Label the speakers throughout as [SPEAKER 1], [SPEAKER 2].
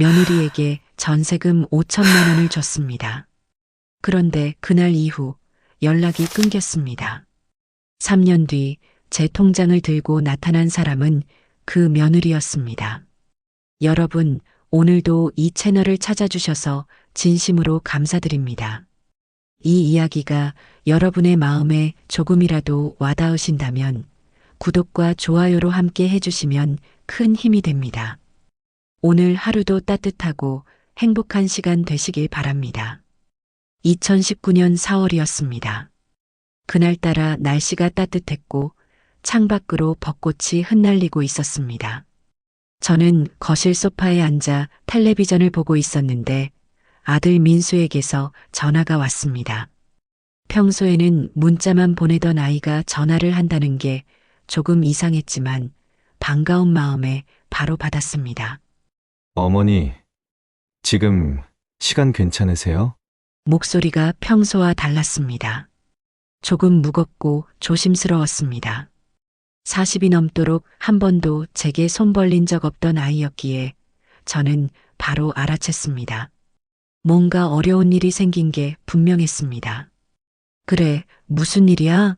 [SPEAKER 1] 며느리에게 전세금 5천만 원을 줬습니다. 그런데 그날 이후 연락이 끊겼습니다. 3년 뒤 제 통장을 들고 나타난 사람은 그 며느리였습니다. 여러분, 오늘도 이 채널을 찾아주셔서 진심으로 감사드립니다. 이 이야기가 여러분의 마음에 조금이라도 와닿으신다면 구독과 좋아요로 함께 해주시면 큰 힘이 됩니다. 오늘 하루도 따뜻하고 행복한 시간 되시길 바랍니다. 2019년 4월이었습니다. 그날따라 날씨가 따뜻했고 창밖으로 벚꽃이 흩날리고 있었습니다. 저는 거실 소파에 앉아 텔레비전을 보고 있었는데 아들 민수에게서 전화가 왔습니다. 평소에는 문자만 보내던 아이가 전화를 한다는 게 조금 이상했지만 반가운 마음에 바로 받았습니다.
[SPEAKER 2] 어머니, 지금 시간 괜찮으세요?
[SPEAKER 1] 목소리가 평소와 달랐습니다. 조금 무겁고 조심스러웠습니다. 40이 넘도록 한 번도 제게 손 벌린 적 없던 아이였기에 저는 바로 알아챘습니다. 뭔가 어려운 일이 생긴 게 분명했습니다. 그래, 무슨 일이야?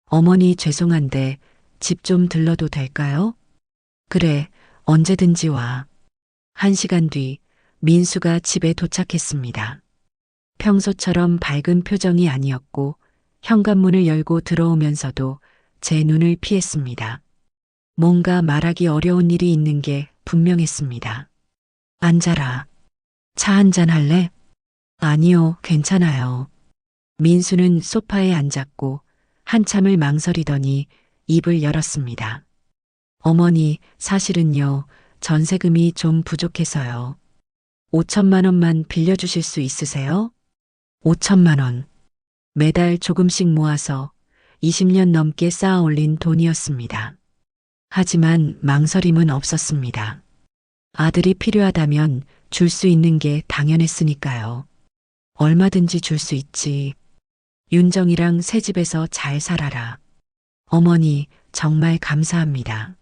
[SPEAKER 1] 어머니 죄송한데 집 좀 들러도 될까요? 그래, 언제든지 와. 1시간 뒤 민수가 집에 도착했습니다. 평소처럼 밝은 표정이 아니었고 현관문을 열고 들어오면서도 제 눈을 피했습니다. 뭔가 말하기 어려운 일이 있는 게 분명했습니다. 앉아라. 차 한잔 할래? 아니요, 괜찮아요. 민수는 소파에 앉았고 한참을 망설이더니 입을 열었습니다. 어머니, 사실은요, 전세금이 좀 부족해서요. 5천만 원만 빌려주실 수 있으세요? 5천만 원. 매달 조금씩 모아서 20년 넘게 쌓아 올린 돈이었습니다. 하지만 망설임은 없었습니다. 아들이 필요하다면 줄 수 있는 게 당연했으니까요. 얼마든지 줄 수 있지. 윤정이랑 새 집에서 잘 살아라. 어머니, 정말 감사합니다.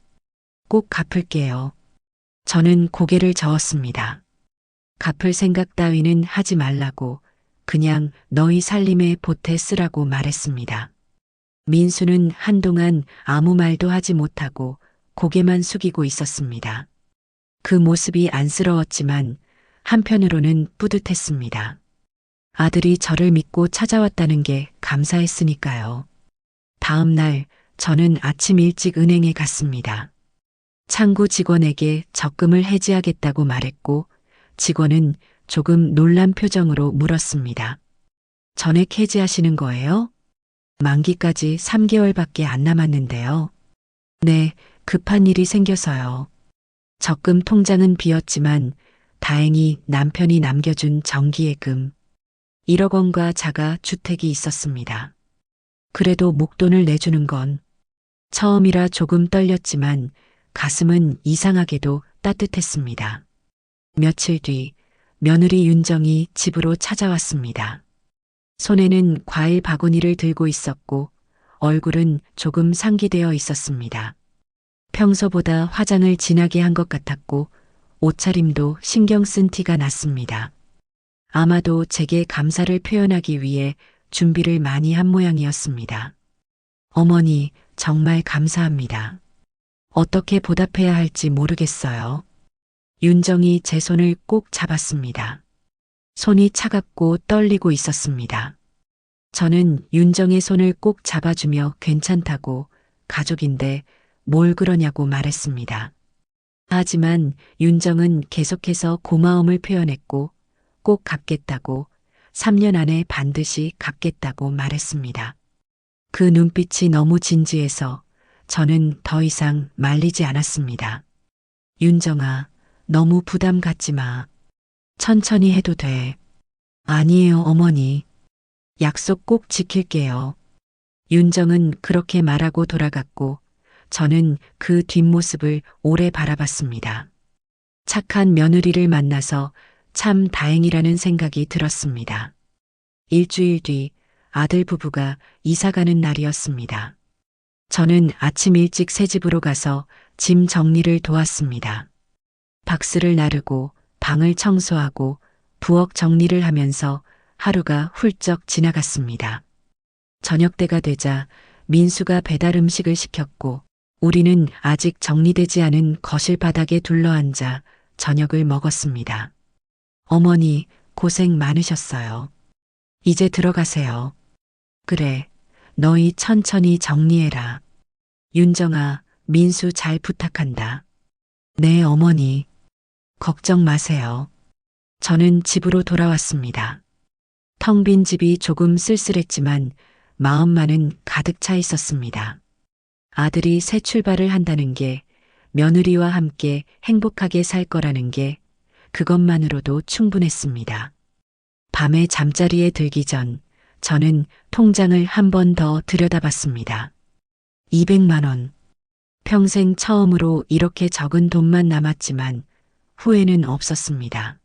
[SPEAKER 1] 꼭 갚을게요. 저는 고개를 저었습니다. 갚을 생각 따위는 하지 말라고 그냥 너희 살림에 보태 쓰라고 말했습니다. 민수는 한동안 아무 말도 하지 못하고 고개만 숙이고 있었습니다. 그 모습이 안쓰러웠지만 한편으로는 뿌듯했습니다. 아들이 저를 믿고 찾아왔다는 게 감사했으니까요. 다음 날 저는 아침 일찍 은행에 갔습니다. 창구 직원에게 적금을 해지하겠다고 말했고 직원은 조금 놀란 표정으로 물었습니다. 전액 해지하시는 거예요? 만기까지 3개월밖에 안 남았는데요. 네, 급한 일이 생겨서요. 적금 통장은 비었지만 다행히 남편이 남겨준 정기예금 1억 원과 자가 주택이 있었습니다. 그래도 목돈을 내주는 건 처음이라 조금 떨렸지만 가슴은 이상하게도 따뜻했습니다. 며칠 뒤 며느리 윤정이 집으로 찾아왔습니다. 손에는 과일 바구니를 들고 있었고 얼굴은 조금 상기되어 있었습니다. 평소보다 화장을 진하게 한 것 같았고 옷차림도 신경 쓴 티가 났습니다. 아마도 제게 감사를 표현하기 위해 준비를 많이 한 모양이었습니다. 어머니, 정말 감사합니다. 어떻게 보답해야 할지 모르겠어요. 윤정이 제 손을 꼭 잡았습니다. 손이 차갑고 떨리고 있었습니다. 저는 윤정의 손을 꼭 잡아주며 괜찮다고 가족인데 뭘 그러냐고 말했습니다. 하지만 윤정은 계속해서 고마움을 표현했고 꼭 갚겠다고 3년 안에 반드시 갚겠다고 말했습니다. 그 눈빛이 너무 진지해서 저는 더 이상 말리지 않았습니다. 윤정아, 너무 부담 갖지 마. 천천히 해도 돼. 아니에요, 어머니. 약속 꼭 지킬게요. 윤정은 그렇게 말하고 돌아갔고 저는 그 뒷모습을 오래 바라봤습니다. 착한 며느리를 만나서 참 다행이라는 생각이 들었습니다. 일주일 뒤 아들 부부가 이사가는 날이었습니다. 저는 아침 일찍 새 집으로 가서 짐 정리를 도왔습니다. 박스를 나르고 방을 청소하고 부엌 정리를 하면서 하루가 훌쩍 지나갔습니다. 저녁 때가 되자 민수가 배달 음식을 시켰고 우리는 아직 정리되지 않은 거실 바닥에 둘러앉아 저녁을 먹었습니다. 어머니, 고생 많으셨어요. 이제 들어가세요. 그래, 너희 천천히 정리해라. 윤정아, 민수 잘 부탁한다. 네, 어머니. 걱정 마세요. 저는 집으로 돌아왔습니다. 텅 빈 집이 조금 쓸쓸했지만 마음만은 가득 차 있었습니다. 아들이 새 출발을 한다는 게, 며느리와 함께 행복하게 살 거라는 게 그것만으로도 충분했습니다. 밤에 잠자리에 들기 전 저는 통장을 한 번 더 들여다봤습니다. 200만 원. 평생 처음으로 이렇게 적은 돈만 남았지만 후회는 없었습니다.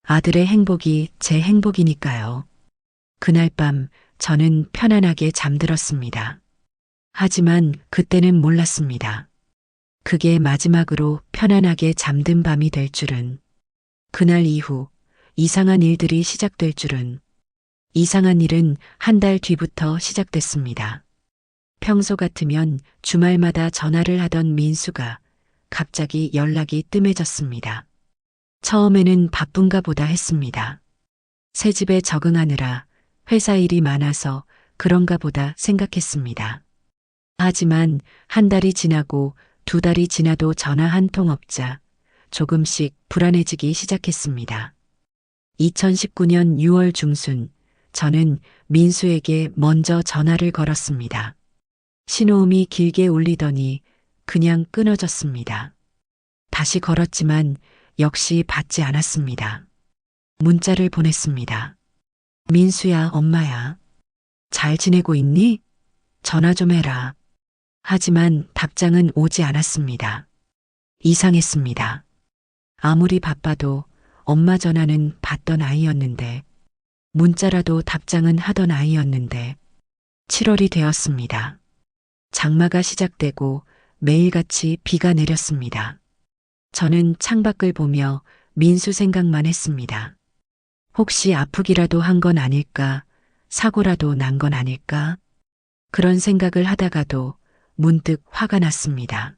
[SPEAKER 1] 아들의 행복이 제 행복이니까요. 그날 밤 저는 편안하게 잠들었습니다. 하지만 그때는 몰랐습니다. 그게 마지막으로 편안하게 잠든 밤이 될 줄은. 그날 이후 이상한 일들이 시작될 줄은. 이상한 일은 한 달 뒤부터 시작됐습니다. 평소 같으면 주말마다 전화를 하던 민수가 갑자기 연락이 뜸해졌습니다. 처음에는 바쁜가 보다 했습니다. 새 집에 적응하느라 회사 일이 많아서 그런가 보다 생각했습니다. 하지만 한 달이 지나고 두 달이 지나도 전화 한 통 없자 조금씩 불안해지기 시작했습니다. 2019년 6월 중순 저는 민수에게 먼저 전화를 걸었습니다. 신호음이 길게 울리더니 그냥 끊어졌습니다. 다시 걸었지만 역시 받지 않았습니다. 문자를 보냈습니다. 민수야, 엄마야. 잘 지내고 있니? 전화 좀 해라. 하지만 답장은 오지 않았습니다. 이상했습니다. 아무리 바빠도 엄마 전화는 받던 아이였는데, 문자라도 답장은 하던 아이였는데, 7월이 되었습니다. 장마가 시작되고 매일같이 비가 내렸습니다. 저는 창밖을 보며 민수 생각만 했습니다. 혹시 아프기라도 한 건 아닐까? 사고라도 난 건 아닐까? 그런 생각을 하다가도 문득 화가 났습니다.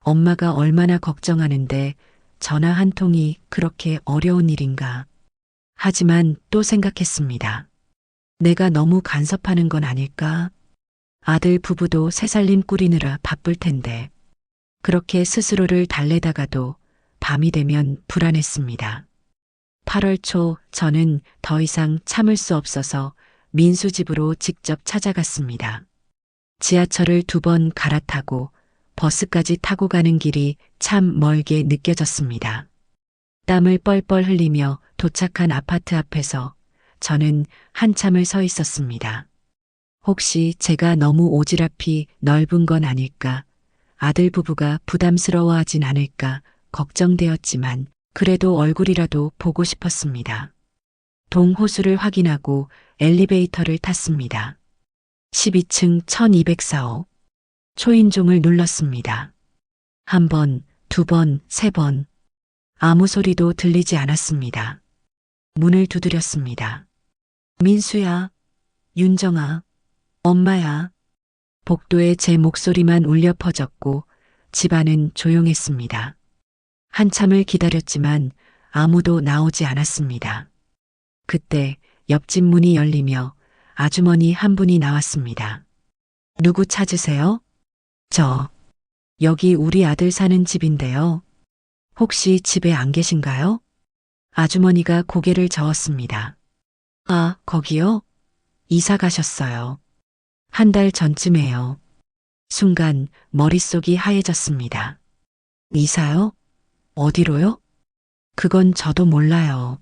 [SPEAKER 1] 엄마가 얼마나 걱정하는데 전화 한 통이 그렇게 어려운 일인가? 하지만 또 생각했습니다. 내가 너무 간섭하는 건 아닐까? 아들 부부도 새살림 꾸리느라 바쁠 텐데. 그렇게 스스로를 달래다가도 밤이 되면 불안했습니다. 8월 초 저는 더 이상 참을 수 없어서 민수 집으로 직접 찾아갔습니다. 지하철을 2번 갈아타고 버스까지 타고 가는 길이 참 멀게 느껴졌습니다. 땀을 뻘뻘 흘리며 도착한 아파트 앞에서 저는 한참을 서 있었습니다. 혹시 제가 너무 오지랖이 넓은 건 아닐까, 아들 부부가 부담스러워하진 않을까 걱정되었지만 그래도 얼굴이라도 보고 싶었습니다. 동호수를 확인하고 엘리베이터를 탔습니다. 12층 1204호. 초인종을 눌렀습니다. 1번, 2번, 3번. 아무 소리도 들리지 않았습니다. 문을 두드렸습니다. 민수야, 윤정아, 엄마야. 복도에 제 목소리만 울려 퍼졌고 집안은 조용했습니다. 한참을 기다렸지만 아무도 나오지 않았습니다. 그때 옆집 문이 열리며 아주머니 한 분이 나왔습니다. 누구 찾으세요? 저. 여기 우리 아들 사는 집인데요. 혹시 집에 안 계신가요? 아주머니가 고개를 저었습니다. 아, 거기요? 이사 가셨어요. 한 달 전쯤에요. 순간 머릿속이 하얘졌습니다. 이사요? 어디로요? 그건 저도 몰라요.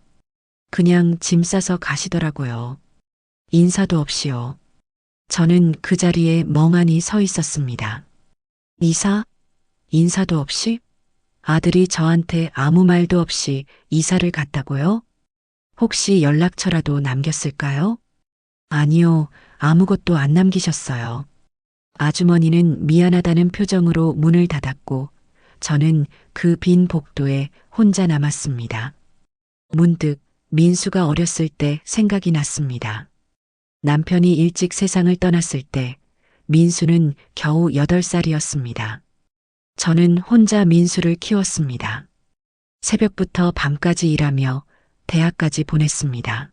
[SPEAKER 1] 그냥 짐 싸서 가시더라고요. 인사도 없이요. 저는 그 자리에 멍하니 서 있었습니다. 이사? 인사도 없이? 아들이 저한테 아무 말도 없이 이사를 갔다고요? 혹시 연락처라도 남겼을까요? 아니요, 아무것도 안 남기셨어요. 아주머니는 미안하다는 표정으로 문을 닫았고 저는 그 빈 복도에 혼자 남았습니다. 문득 민수가 어렸을 때 생각이 났습니다. 남편이 일찍 세상을 떠났을 때 민수는 겨우 8살이었습니다. 저는 혼자 민수를 키웠습니다. 새벽부터 밤까지 일하며 대학까지 보냈습니다.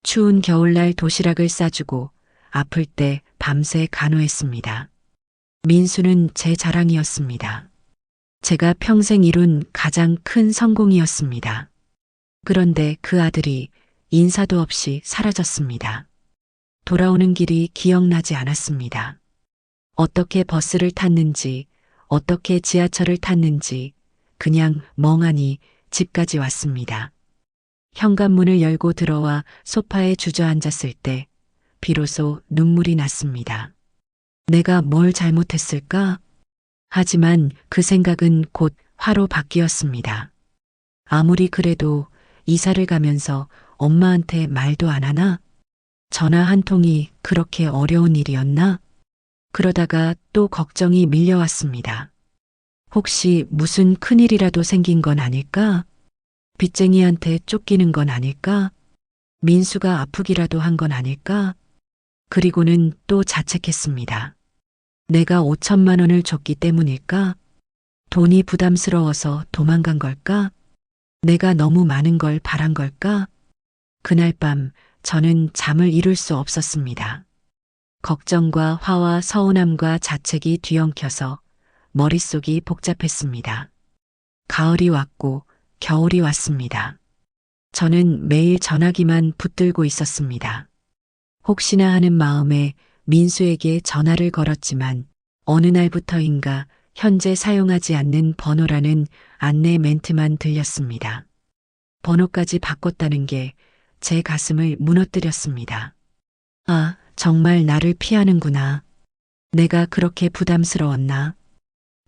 [SPEAKER 1] 추운 겨울날 도시락을 싸주고 아플 때 밤새 간호했습니다. 민수는 제 자랑이었습니다. 제가 평생 이룬 가장 큰 성공이었습니다. 그런데 그 아들이 인사도 없이 사라졌습니다. 돌아오는 길이 기억나지 않았습니다. 어떻게 버스를 탔는지, 어떻게 지하철을 탔는지, 그냥 멍하니 집까지 왔습니다. 현관문을 열고 들어와 소파에 주저앉았을 때 비로소 눈물이 났습니다. 내가 뭘 잘못했을까? 하지만 그 생각은 곧 화로 바뀌었습니다. 아무리 그래도 이사를 가면서 엄마한테 말도 안 하나? 전화 한 통이 그렇게 어려운 일이었나? 그러다가 또 걱정이 밀려왔습니다. 혹시 무슨 큰일이라도 생긴 건 아닐까? 빚쟁이한테 쫓기는 건 아닐까? 민수가 아프기라도 한 건 아닐까? 그리고는 또 자책했습니다. 내가 5천만 원을 줬기 때문일까? 돈이 부담스러워서 도망간 걸까? 내가 너무 많은 걸 바란 걸까? 그날 밤 저는 잠을 이룰 수 없었습니다. 걱정과 화와 서운함과 자책이 뒤엉켜서 머릿속이 복잡했습니다. 가을이 왔고 겨울이 왔습니다. 저는 매일 전화기만 붙들고 있었습니다. 혹시나 하는 마음에 민수에게 전화를 걸었지만 어느 날부터인가 현재 사용하지 않는 번호라는 안내 멘트만 들렸습니다. 번호까지 바꿨다는 게 제 가슴을 무너뜨렸습니다. 아, 정말 나를 피하는구나. 내가 그렇게 부담스러웠나?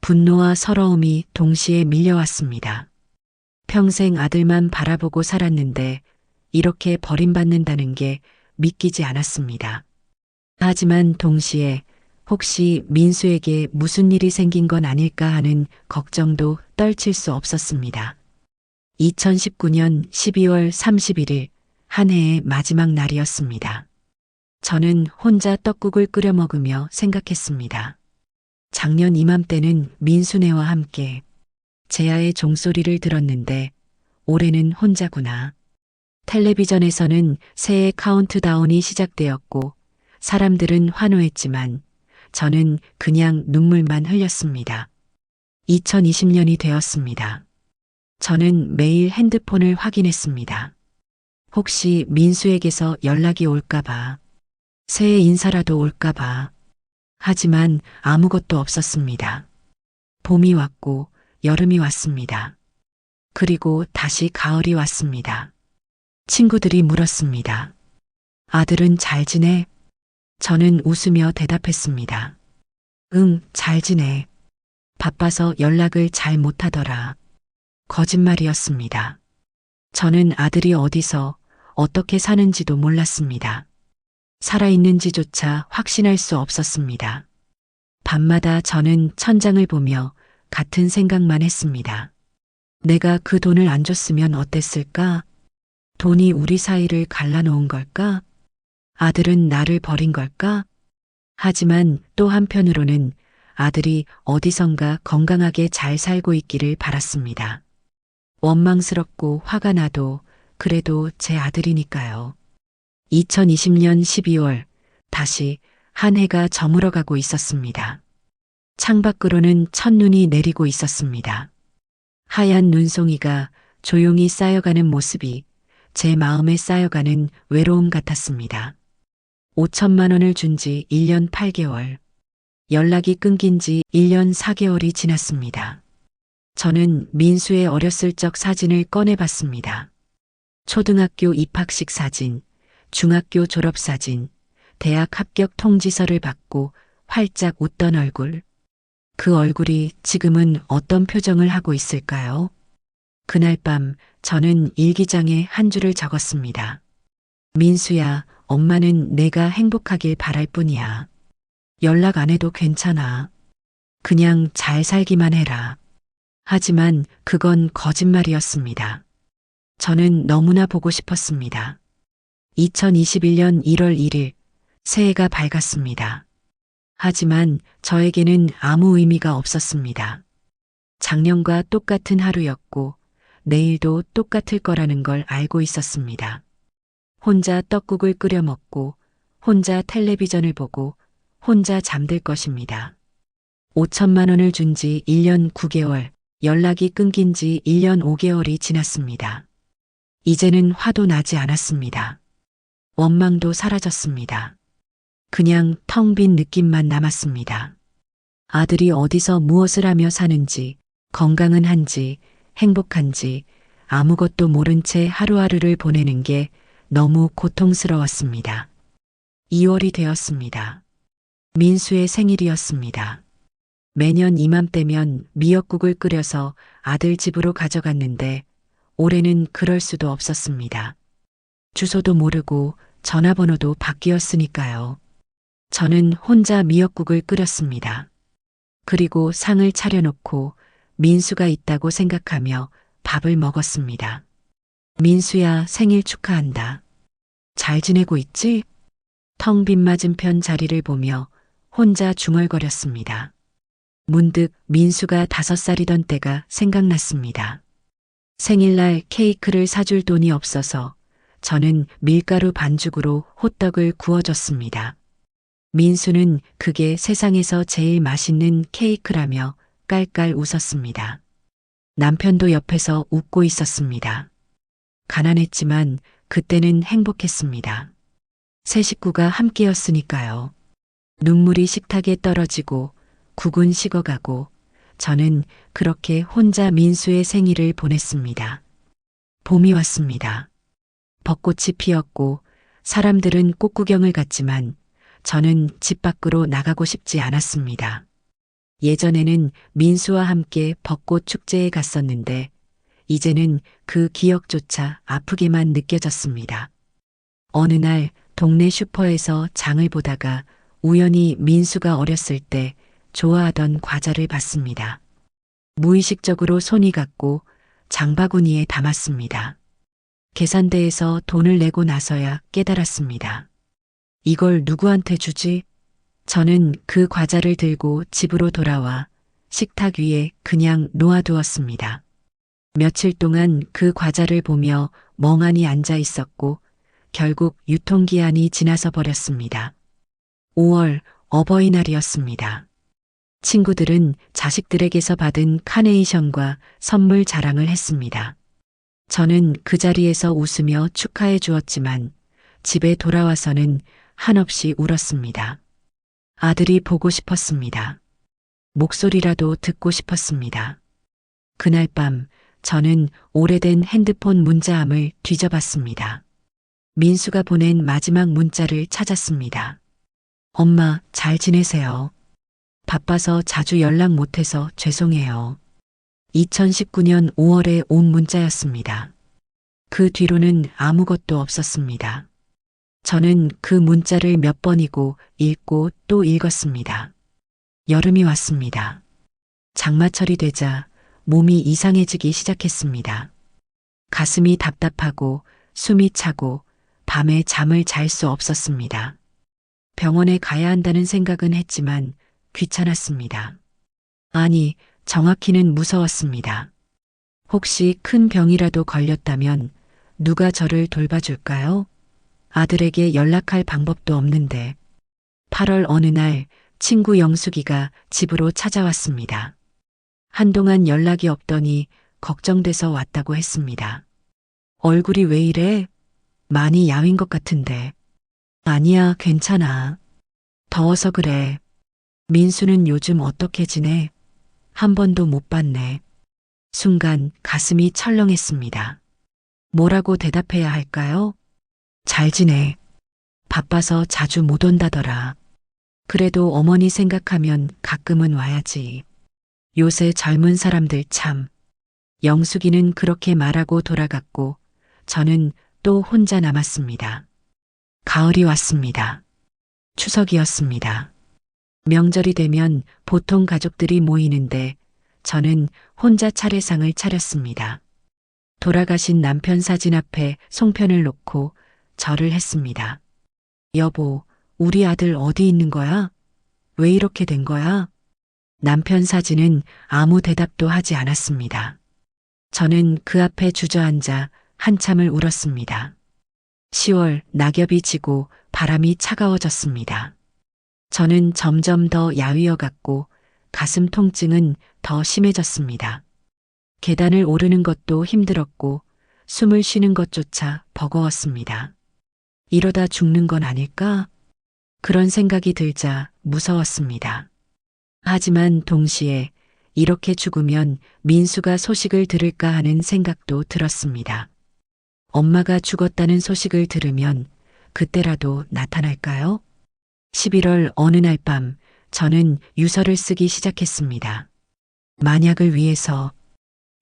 [SPEAKER 1] 분노와 서러움이 동시에 밀려왔습니다. 평생 아들만 바라보고 살았는데 이렇게 버림받는다는 게 믿기지 않았습니다. 하지만 동시에 혹시 민수에게 무슨 일이 생긴 건 아닐까 하는 걱정도 떨칠 수 없었습니다. 2019년 12월 31일 한 해의 마지막 날이었습니다. 저는 혼자 떡국을 끓여 먹으며 생각했습니다. 작년 이맘때는 민수네와 함께 제아의 종소리를 들었는데 올해는 혼자구나. 텔레비전에서는 새해 카운트다운이 시작되었고 사람들은 환호했지만 저는 그냥 눈물만 흘렸습니다. 2020년이 되었습니다. 저는 매일 핸드폰을 확인했습니다. 혹시 민수에게서 연락이 올까봐, 새해 인사라도 올까봐. 하지만 아무것도 없었습니다. 봄이 왔고 여름이 왔습니다. 그리고 다시 가을이 왔습니다. 친구들이 물었습니다. 아들은 잘 지내? 저는 웃으며 대답했습니다. 응, 잘 지내. 바빠서 연락을 잘 못하더라. 거짓말이었습니다. 저는 아들이 어디서 어떻게 사는지도 몰랐습니다. 살아있는지조차 확신할 수 없었습니다. 밤마다 저는 천장을 보며 같은 생각만 했습니다. 내가 그 돈을 안 줬으면 어땠을까? 돈이 우리 사이를 갈라놓은 걸까? 아들은 나를 버린 걸까? 하지만 또 한편으로는 아들이 어디선가 건강하게 잘 살고 있기를 바랐습니다. 원망스럽고 화가 나도 그래도 제 아들이니까요. 2020년 12월 다시 한 해가 저물어가고 있었습니다. 창밖으로는 첫눈이 내리고 있었습니다. 하얀 눈송이가 조용히 쌓여가는 모습이 제 마음에 쌓여가는 외로움 같았습니다. 5천만 원을 준 지 1년 8개월, 연락이 끊긴 지 1년 4개월이 지났습니다. 저는 민수의 어렸을 적 사진을 꺼내봤습니다. 초등학교 입학식 사진, 중학교 졸업 사진, 대학 합격 통지서를 받고 활짝 웃던 얼굴. 그 얼굴이 지금은 어떤 표정을 하고 있을까요? 그날 밤 저는 일기장에 한 줄을 적었습니다. 민수야, 엄마는 내가 행복하길 바랄 뿐이야. 연락 안 해도 괜찮아. 그냥 잘 살기만 해라. 하지만 그건 거짓말이었습니다. 저는 너무나 보고 싶었습니다. 2021년 1월 1일, 새해가 밝았습니다. 하지만 저에게는 아무 의미가 없었습니다. 작년과 똑같은 하루였고, 내일도 똑같을 거라는 걸 알고 있었습니다. 혼자 떡국을 끓여 먹고, 혼자 텔레비전을 보고, 혼자 잠들 것입니다. 5천만 원을 준 지 1년 9개월, 연락이 끊긴 지 1년 5개월이 지났습니다. 이제는 화도 나지 않았습니다. 원망도 사라졌습니다. 그냥 텅 빈 느낌만 남았습니다. 아들이 어디서 무엇을 하며 사는지, 건강은 한지, 행복한지 아무것도 모른 채 하루하루를 보내는 게 너무 고통스러웠습니다. 2월이 되었습니다. 민수의 생일이었습니다. 매년 이맘때면 미역국을 끓여서 아들 집으로 가져갔는데 올해는 그럴 수도 없었습니다. 주소도 모르고 전화번호도 바뀌었으니까요. 저는 혼자 미역국을 끓였습니다. 그리고 상을 차려놓고 민수가 있다고 생각하며 밥을 먹었습니다. 민수야, 생일 축하한다. 잘 지내고 있지? 텅 빈 맞은편 자리를 보며 혼자 중얼거렸습니다. 문득 민수가 5살이던 때가 생각났습니다. 생일날 케이크를 사줄 돈이 없어서 저는 밀가루 반죽으로 호떡을 구워줬습니다. 민수는 그게 세상에서 제일 맛있는 케이크라며 깔깔 웃었습니다. 남편도 옆에서 웃고 있었습니다. 가난했지만 그때는 행복했습니다. 세 식구가 함께였으니까요. 눈물이 식탁에 떨어지고 국은 식어가고 저는 그렇게 혼자 민수의 생일을 보냈습니다. 봄이 왔습니다. 벚꽃이 피었고 사람들은 꽃구경을 갔지만 저는 집 밖으로 나가고 싶지 않았습니다. 예전에는 민수와 함께 벚꽃 축제에 갔었는데 이제는 그 기억조차 아프게만 느껴졌습니다. 어느 날 동네 슈퍼에서 장을 보다가 우연히 민수가 어렸을 때 좋아하던 과자를 봤습니다. 무의식적으로 손이 갔고 장바구니에 담았습니다. 계산대에서 돈을 내고 나서야 깨달았습니다. 이걸 누구한테 주지? 저는 그 과자를 들고 집으로 돌아와 식탁 위에 그냥 놓아두었습니다. 며칠 동안 그 과자를 보며 멍하니 앉아 있었고 결국 유통기한이 지나서 버렸습니다. 5월 어버이날이었습니다. 친구들은 자식들에게서 받은 카네이션과 선물 자랑을 했습니다. 저는 그 자리에서 웃으며 축하해 주었지만 집에 돌아와서는 한없이 울었습니다. 아들이 보고 싶었습니다. 목소리라도 듣고 싶었습니다. 그날 밤 저는 오래된 핸드폰 문자함을 뒤져봤습니다. 민수가 보낸 마지막 문자를 찾았습니다. 엄마, 잘 지내세요. 바빠서 자주 연락 못해서 죄송해요. 2019년 5월에 온 문자였습니다. 그 뒤로는 아무것도 없었습니다. 저는 그 문자를 몇 번이고 읽고 또 읽었습니다. 여름이 왔습니다. 장마철이 되자 몸이 이상해지기 시작했습니다. 가슴이 답답하고 숨이 차고 밤에 잠을 잘 수 없었습니다. 병원에 가야 한다는 생각은 했지만 귀찮았습니다. 아니, 정확히는 무서웠습니다. 혹시 큰 병이라도 걸렸다면 누가 저를 돌봐줄까요? 아들에게 연락할 방법도 없는데 8월 어느 날 친구 영숙이가 집으로 찾아왔습니다. 한동안 연락이 없더니 걱정돼서 왔다고 했습니다. 얼굴이 왜 이래? 많이 야윈 것 같은데. 아니야, 괜찮아. 더워서 그래. 민수는 요즘 어떻게 지내? 한 번도 못 봤네. 순간 가슴이 철렁했습니다. 뭐라고 대답해야 할까요? 잘 지내. 바빠서 자주 못 온다더라. 그래도 어머니 생각하면 가끔은 와야지. 요새 젊은 사람들 참. 영숙이는 그렇게 말하고 돌아갔고 저는 또 혼자 남았습니다. 가을이 왔습니다. 추석이었습니다. 명절이 되면 보통 가족들이 모이는데 저는 혼자 차례상을 차렸습니다. 돌아가신 남편 사진 앞에 송편을 놓고 절을 했습니다. 여보, 우리 아들 어디 있는 거야? 왜 이렇게 된 거야? 남편 사진은 아무 대답도 하지 않았습니다. 저는 그 앞에 주저앉아 한참을 울었습니다. 10월 낙엽이 지고 바람이 차가워졌습니다. 저는 점점 더 야위어 갔고 가슴 통증은 더 심해졌습니다. 계단을 오르는 것도 힘들었고 숨을 쉬는 것조차 버거웠습니다. 이러다 죽는 건 아닐까? 그런 생각이 들자 무서웠습니다. 하지만 동시에 이렇게 죽으면 민수가 소식을 들을까 하는 생각도 들었습니다. 엄마가 죽었다는 소식을 들으면 그때라도 나타날까요? 11월 어느 날 밤 저는 유서를 쓰기 시작했습니다. 만약을 위해서,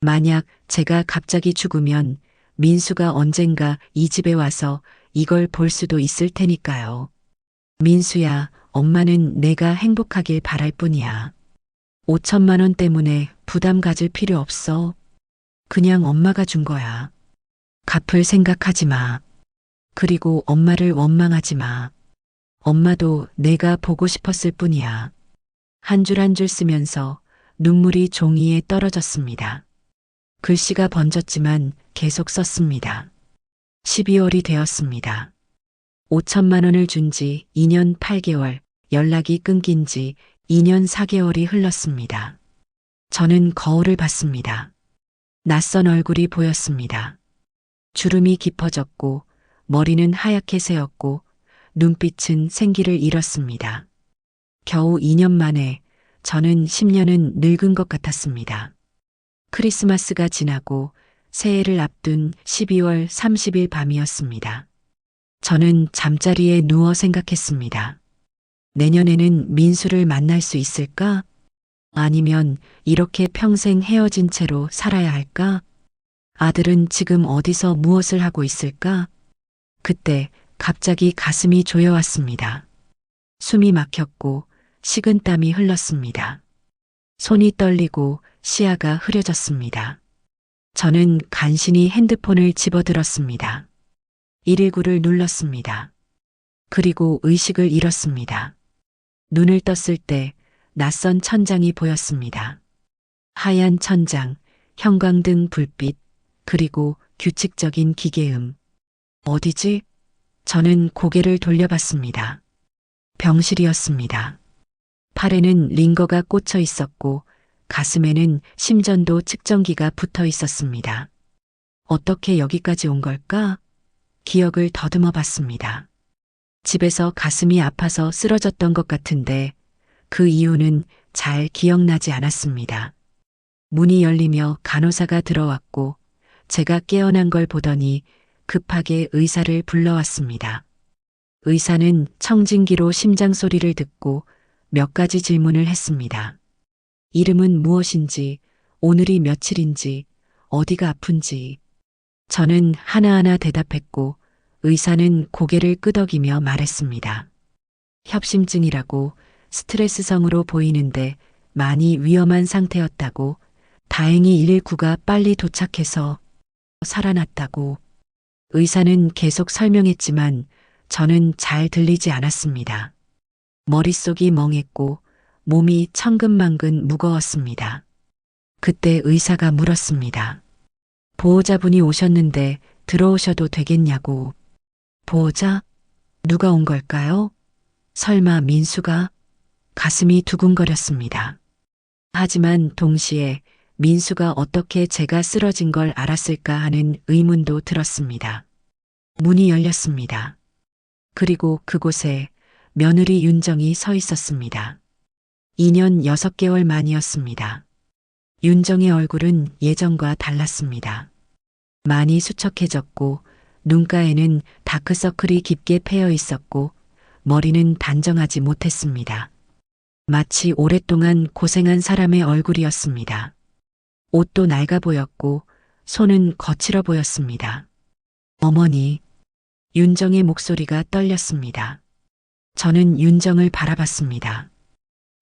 [SPEAKER 1] 만약 제가 갑자기 죽으면 민수가 언젠가 이 집에 와서 이걸 볼 수도 있을 테니까요. 민수야, 엄마는 내가 행복하길 바랄 뿐이야. 5천만 원 때문에 부담 가질 필요 없어. 그냥 엄마가 준 거야. 갚을 생각하지 마. 그리고 엄마를 원망하지 마. 엄마도 내가 보고 싶었을 뿐이야. 한 줄 한 줄 쓰면서 눈물이 종이에 떨어졌습니다. 글씨가 번졌지만 계속 썼습니다. 12월이 되었습니다. 5천만 원을 준 지 2년 8개월, 연락이 끊긴 지 2년 4개월이 흘렀습니다. 저는 거울을 봤습니다. 낯선 얼굴이 보였습니다. 주름이 깊어졌고 머리는 하얗게 새었고 눈빛은 생기를 잃었습니다. 겨우 2년 만에 저는 10년은 늙은 것 같았습니다. 크리스마스가 지나고 새해를 앞둔 12월 30일 밤이었습니다. 저는 잠자리에 누워 생각했습니다. 내년에는 민수를 만날 수 있을까? 아니면 이렇게 평생 헤어진 채로 살아야 할까? 아들은 지금 어디서 무엇을 하고 있을까? 그때 갑자기 가슴이 조여왔습니다. 숨이 막혔고 식은땀이 흘렀습니다. 손이 떨리고 시야가 흐려졌습니다. 저는 간신히 핸드폰을 집어들었습니다. 119를 눌렀습니다. 그리고 의식을 잃었습니다. 눈을 떴을 때 낯선 천장이 보였습니다. 하얀 천장, 형광등 불빛, 그리고 규칙적인 기계음. 어디지? 저는 고개를 돌려봤습니다. 병실이었습니다. 팔에는 링거가 꽂혀 있었고 가슴에는 심전도 측정기가 붙어 있었습니다. 어떻게 여기까지 온 걸까? 기억을 더듬어 봤습니다. 집에서 가슴이 아파서 쓰러졌던 것 같은데 그 이유는 잘 기억나지 않았습니다. 문이 열리며 간호사가 들어왔고 제가 깨어난 걸 보더니 급하게 의사를 불러왔습니다. 의사는 청진기로 심장 소리를 듣고 몇 가지 질문을 했습니다. 이름은 무엇인지, 오늘이 며칠인지, 어디가 아픈지. 저는 하나하나 대답했고 의사는 고개를 끄덕이며 말했습니다. 협심증이라고, 스트레스성으로 보이는데 많이 위험한 상태였다고, 다행히 119가 빨리 도착해서 살아났다고. 의사는 계속 설명했지만 저는 잘 들리지 않았습니다. 머릿속이 멍했고 몸이 천근만근 무거웠습니다. 그때 의사가 물었습니다. 보호자분이 오셨는데 들어오셔도 되겠냐고. 보호자? 누가 온 걸까요? 설마 민수가? 가슴이 두근거렸습니다. 하지만 동시에 민수가 어떻게 제가 쓰러진 걸 알았을까 하는 의문도 들었습니다. 문이 열렸습니다. 그리고 그곳에 며느리 윤정이 서 있었습니다. 2년 6개월 만이었습니다. 윤정의 얼굴은 예전과 달랐습니다. 많이 수척해졌고 눈가에는 다크서클이 깊게 패여 있었고 머리는 단정하지 못했습니다. 마치 오랫동안 고생한 사람의 얼굴이었습니다. 옷도 낡아 보였고 손은 거칠어 보였습니다. 어머니, 윤정의 목소리가 떨렸습니다. 저는 윤정을 바라봤습니다.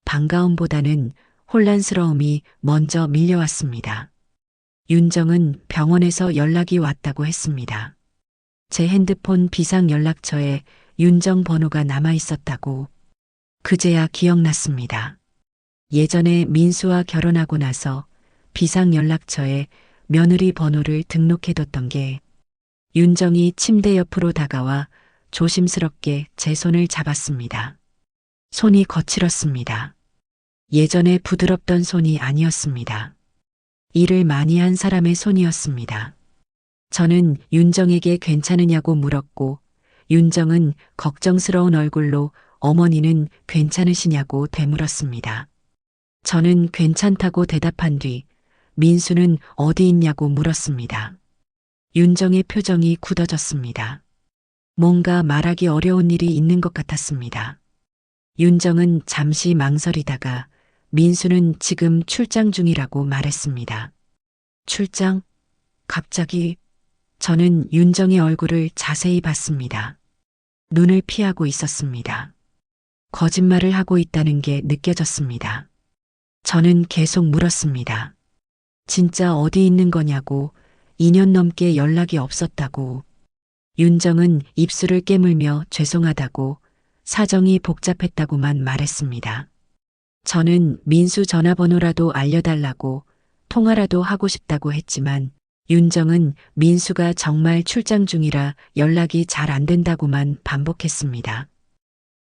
[SPEAKER 1] 반가움보다는 혼란스러움이 먼저 밀려왔습니다. 윤정은 병원에서 연락이 왔다고 했습니다. 제 핸드폰 비상 연락처에 윤정 번호가 남아 있었다고. 그제야 기억났습니다. 예전에 민수와 결혼하고 나서 비상 연락처에 며느리 번호를 등록해뒀던 게. 윤정이 침대 옆으로 다가와 조심스럽게 제 손을 잡았습니다. 손이 거칠었습니다. 예전에 부드럽던 손이 아니었습니다. 일을 많이 한 사람의 손이었습니다. 저는 윤정에게 괜찮으냐고 물었고, 윤정은 걱정스러운 얼굴로 어머니는 괜찮으시냐고 되물었습니다. 저는 괜찮다고 대답한 뒤 민수는 어디 있냐고 물었습니다. 윤정의 표정이 굳어졌습니다. 뭔가 말하기 어려운 일이 있는 것 같았습니다. 윤정은 잠시 망설이다가 민수는 지금 출장 중이라고 말했습니다. 출장? 갑자기? 저는 윤정의 얼굴을 자세히 봤습니다. 눈을 피하고 있었습니다. 거짓말을 하고 있다는 게 느껴졌습니다. 저는 계속 물었습니다. 진짜 어디 있는 거냐고, 2년 넘게 연락이 없었다고. 윤정은 입술을 깨물며 죄송하다고, 사정이 복잡했다고만 말했습니다. 저는 민수 전화번호라도 알려달라고, 통화라도 하고 싶다고 했지만 윤정은 민수가 정말 출장 중이라 연락이 잘 안 된다고만 반복했습니다.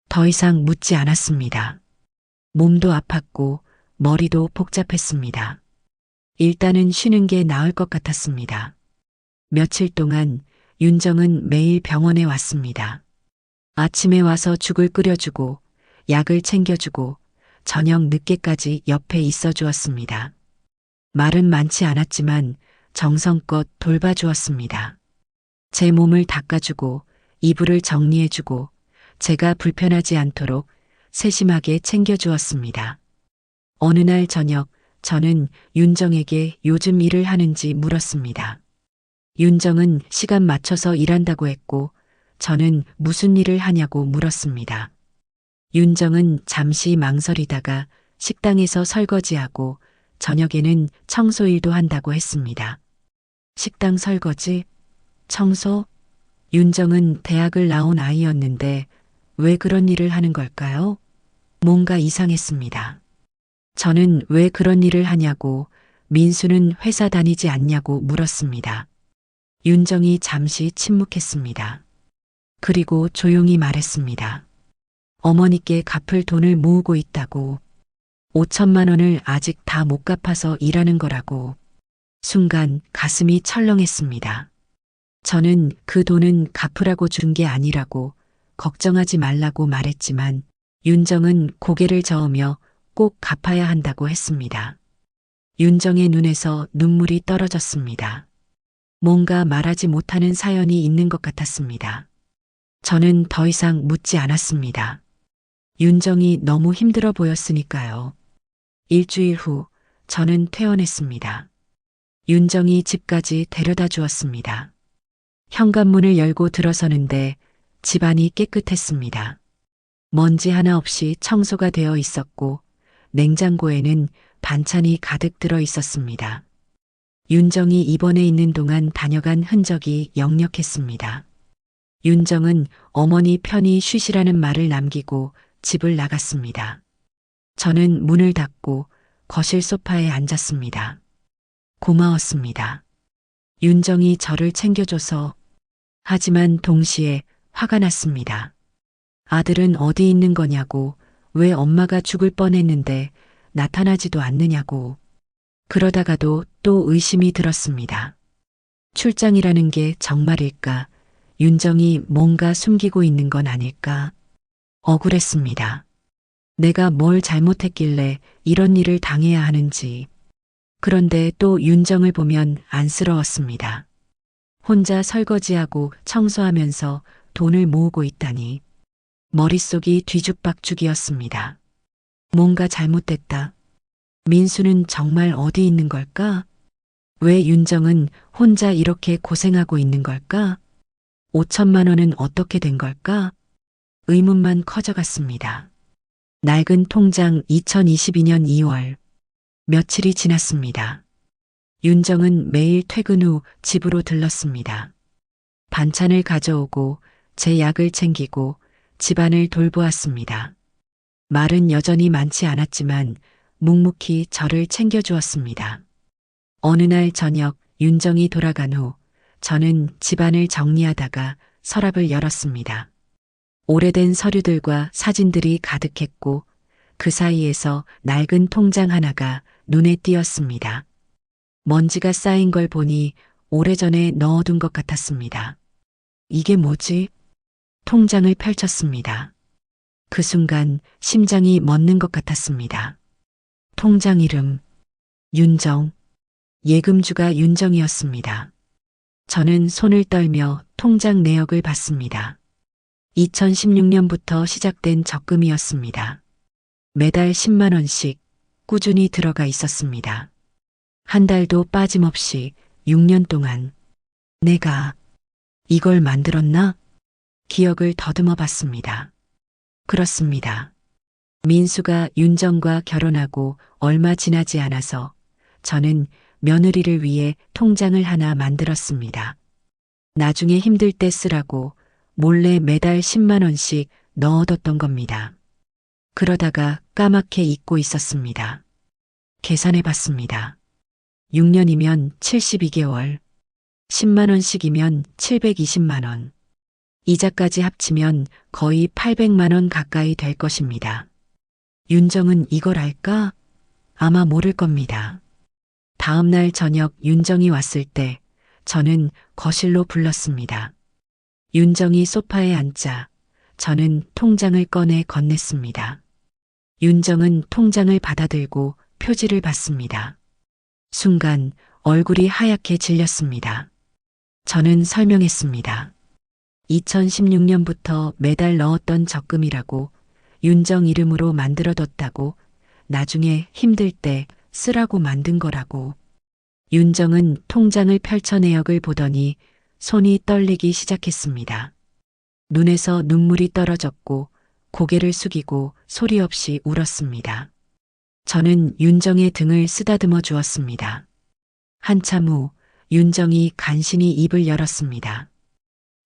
[SPEAKER 1] 더 이상 묻지 않았습니다. 몸도 아팠고 머리도 복잡했습니다. 일단은 쉬는 게 나을 것 같았습니다. 며칠 동안 윤정은 매일 병원에 왔습니다. 아침에 와서 죽을 끓여주고 약을 챙겨주고 저녁 늦게까지 옆에 있어 주었습니다. 말은 많지 않았지만 정성껏 돌봐주었습니다. 제 몸을 닦아주고 이불을 정리해주고 제가 불편하지 않도록 세심하게 챙겨주었습니다. 어느 날 저녁 저는 윤정에게 요즘 일을 하는지 물었습니다. 윤정은 시간 맞춰서 일한다고 했고 저는 무슨 일을 하냐고 물었습니다. 윤정은 잠시 망설이다가 식당에서 설거지하고 저녁에는 청소일도 한다고 했습니다. 식당 설거지? 청소? 윤정은 대학을 나온 아이였는데 왜 그런 일을 하는 걸까요? 뭔가 이상했습니다. 저는 왜 그런 일을 하냐고, 민수는 회사 다니지 않냐고 물었습니다. 윤정이 잠시 침묵했습니다. 그리고 조용히 말했습니다. 어머니께 갚을 돈을 모으고 있다고. 5천만 원을 아직 다 못 갚아서 일하는 거라고. 순간 가슴이 철렁했습니다. 저는 그 돈은 갚으라고 준 게 아니라고 걱정하지 말라고 말했지만 윤정은 고개를 저으며 꼭 갚아야 한다고 했습니다. 윤정의 눈에서 눈물이 떨어졌습니다. 뭔가 말하지 못하는 사연이 있는 것 같았습니다. 저는 더 이상 묻지 않았습니다. 윤정이 너무 힘들어 보였으니까요. 일주일 후 저는 퇴원했습니다. 윤정이 집까지 데려다 주었습니다. 현관문을 열고 들어서는데 집안이 깨끗했습니다. 먼지 하나 없이 청소가 되어 있었고 냉장고에는 반찬이 가득 들어 있었습니다. 윤정이 입원해 있는 동안 다녀간 흔적이 역력했습니다. 윤정은 어머니 편히 쉬시라는 말을 남기고 집을 나갔습니다. 저는 문을 닫고 거실 소파에 앉았습니다. 고마웠습니다. 윤정이 저를 챙겨줘서. 하지만 동시에 화가 났습니다. 아들은 어디 있는 거냐고, 왜 엄마가 죽을 뻔했는데 나타나지도 않느냐고. 그러다가도 또 의심이 들었습니다. 출장이라는 게 정말일까? 윤정이 뭔가 숨기고 있는 건 아닐까? 억울했습니다. 내가 뭘 잘못했길래 이런 일을 당해야 하는지. 그런데 또 윤정을 보면 안쓰러웠습니다. 혼자 설거지하고 청소하면서 돈을 모으고 있다니. 머릿속이 뒤죽박죽이었습니다. 뭔가 잘못됐다. 민수는 정말 어디 있는 걸까? 왜 윤정은 혼자 이렇게 고생하고 있는 걸까? 5천만 원은 어떻게 된 걸까? 의문만 커져갔습니다. 낡은 통장 2022년 2월 며칠이 지났습니다. 윤정은 매일 퇴근 후 집으로 들렀습니다. 반찬을 가져오고 제 약을 챙기고 집안을 돌보았습니다. 말은 여전히 많지 않았지만 묵묵히 저를 챙겨주었습니다. 어느 날 저녁 윤정이 돌아간 후 저는 집안을 정리하다가 서랍을 열었습니다. 오래된 서류들과 사진들이 가득했고 그 사이에서 낡은 통장 하나가 눈에 띄었습니다. 먼지가 쌓인 걸 보니 오래전에 넣어둔 것 같았습니다. 이게 뭐지? 통장을 펼쳤습니다. 그 순간 심장이 멎는 것 같았습니다. 통장 이름 윤정. 예금주가 윤정이었습니다. 저는 손을 떨며 통장 내역을 봤습니다. 2016년부터 시작된 적금이었습니다. 매달 10만 원씩 꾸준히 들어가 있었습니다. 한 달도 빠짐없이 6년 동안 내가 이걸 만들었나? 기억을 더듬어 봤습니다. 그렇습니다. 민수가 윤정과 결혼하고 얼마 지나지 않아서 저는 며느리를 위해 통장을 하나 만들었습니다. 나중에 힘들 때 쓰라고 몰래 매달 10만 원씩 넣어뒀던 겁니다. 그러다가 까맣게 잊고 있었습니다. 계산해 봤습니다. 6년이면 72개월, 10만 원씩이면 720만 원. 이자까지 합치면 거의 800만 원 가까이 될 것입니다. 윤정은 이걸 알까? 아마 모를 겁니다. 다음 날 저녁 윤정이 왔을 때 저는 거실로 불렀습니다. 윤정이 소파에 앉자 저는 통장을 꺼내 건넸습니다. 윤정은 통장을 받아들고 표지를 봤습니다. 순간 얼굴이 하얗게 질렸습니다. 저는 설명했습니다. 2016년부터 매달 넣었던 적금이라고 윤정 이름으로 만들어뒀다고 나중에 힘들 때 쓰라고 만든 거라고. 윤정은 통장을 펼쳐 내역을 보더니 손이 떨리기 시작했습니다. 눈에서 눈물이 떨어졌고 고개를 숙이고 소리 없이 울었습니다. 저는 윤정의 등을 쓰다듬어 주었습니다. 한참 후 윤정이 간신히 입을 열었습니다.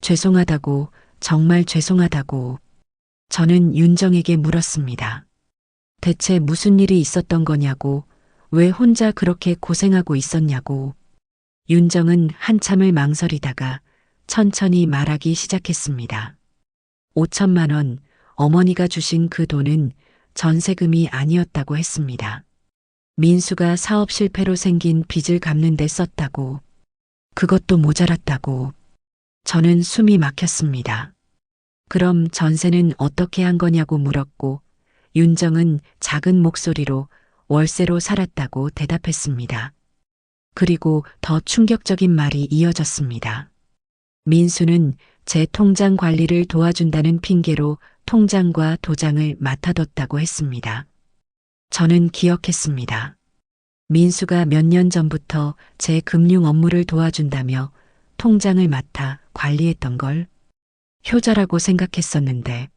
[SPEAKER 1] 죄송하다고, 정말 죄송하다고. 저는 윤정에게 물었습니다. 대체 무슨 일이 있었던 거냐고, 왜 혼자 그렇게 고생하고 있었냐고. 윤정은 한참을 망설이다가 천천히 말하기 시작했습니다. 5천만 원, 어머니가 주신 그 돈은 전세금이 아니었다고 했습니다. 민수가 사업 실패로 생긴 빚을 갚는 데 썼다고. 그것도 모자랐다고. 저는 숨이 막혔습니다. 그럼 전세는 어떻게 한 거냐고 물었고 윤정은 작은 목소리로 월세로 살았다고 대답했습니다. 그리고 더 충격적인 말이 이어졌습니다. 민수는 제 통장 관리를 도와준다는 핑계로 통장과 도장을 맡아뒀다고 했습니다. 저는 기억했습니다. 민수가 몇 년 전부터 제 금융 업무를 도와준다며 통장을 맡아 관리했던 걸 효자라고 생각했었는데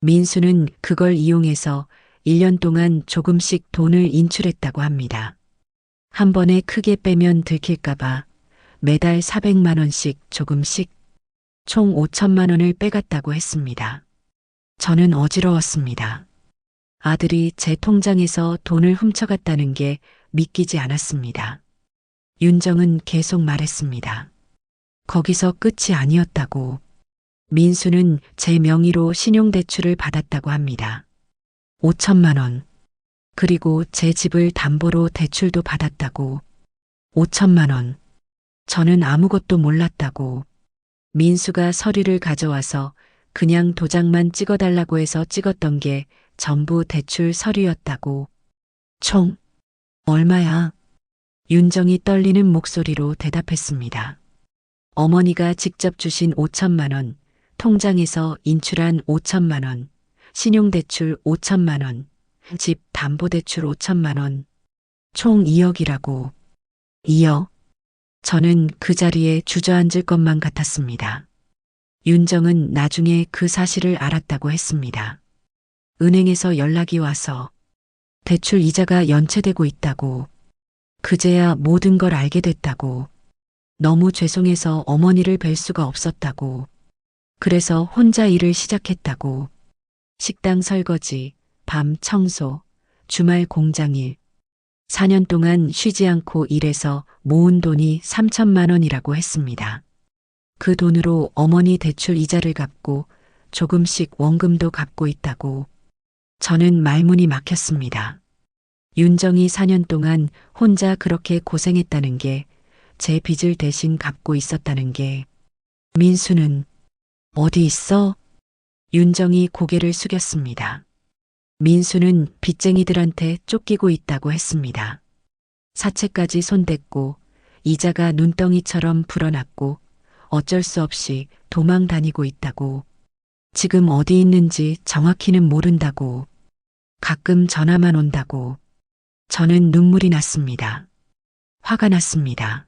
[SPEAKER 1] 민수는 그걸 이용해서 1년 동안 조금씩 돈을 인출했다고 합니다. 한 번에 크게 빼면 들킬까봐 매달 400만 원씩 조금씩 총 5천만 원을 빼갔다고 했습니다. 저는 어지러웠습니다. 아들이 제 통장에서 돈을 훔쳐갔다는 게 믿기지 않았습니다. 윤정은 계속 말했습니다. 거기서 끝이 아니었다고. 민수는 제 명의로 신용대출을 받았다고 합니다. 5천만 원. 그리고 제 집을 담보로 대출도 받았다고. 5천만 원. 저는 아무것도 몰랐다고. 민수가 서류를 가져와서 그냥 도장만 찍어달라고 해서 찍었던 게 전부 대출 서류였다고. 총 얼마야? 윤정이 떨리는 목소리로 대답했습니다. 어머니가 직접 주신 5천만 원, 통장에서 인출한 5천만 원, 신용대출 5천만 원, 집 담보대출 5천만 원, 총 2억이라고. 2억. 저는 그 자리에 주저앉을 것만 같았습니다. 윤정은 나중에 그 사실을 알았다고 했습니다. 은행에서 연락이 와서 대출 이자가 연체되고 있다고. 그제야 모든 걸 알게 됐다고. 너무 죄송해서 어머니를 뵐 수가 없었다고. 그래서 혼자 일을 시작했다고. 식당 설거지, 밤 청소, 주말 공장일. 4년 동안 쉬지 않고 일해서 모은 돈이 3천만 원이라고 했습니다. 그 돈으로 어머니 대출 이자를 갚고 조금씩 원금도 갚고 있다고. 저는 말문이 막혔습니다. 윤정이 4년 동안 혼자 그렇게 고생했다는 게, 제 빚을 대신 갚고 있었다는 게. 민수는 어디 있어? 윤정이 고개를 숙였습니다. 민수는 빚쟁이들한테 쫓기고 있다고 했습니다. 사채까지 손댔고 이자가 눈덩이처럼 불어났고 어쩔 수 없이 도망 다니고 있다고. 지금 어디 있는지 정확히는 모른다고. 가끔 전화만 온다고. 저는 눈물이 났습니다. 화가 났습니다.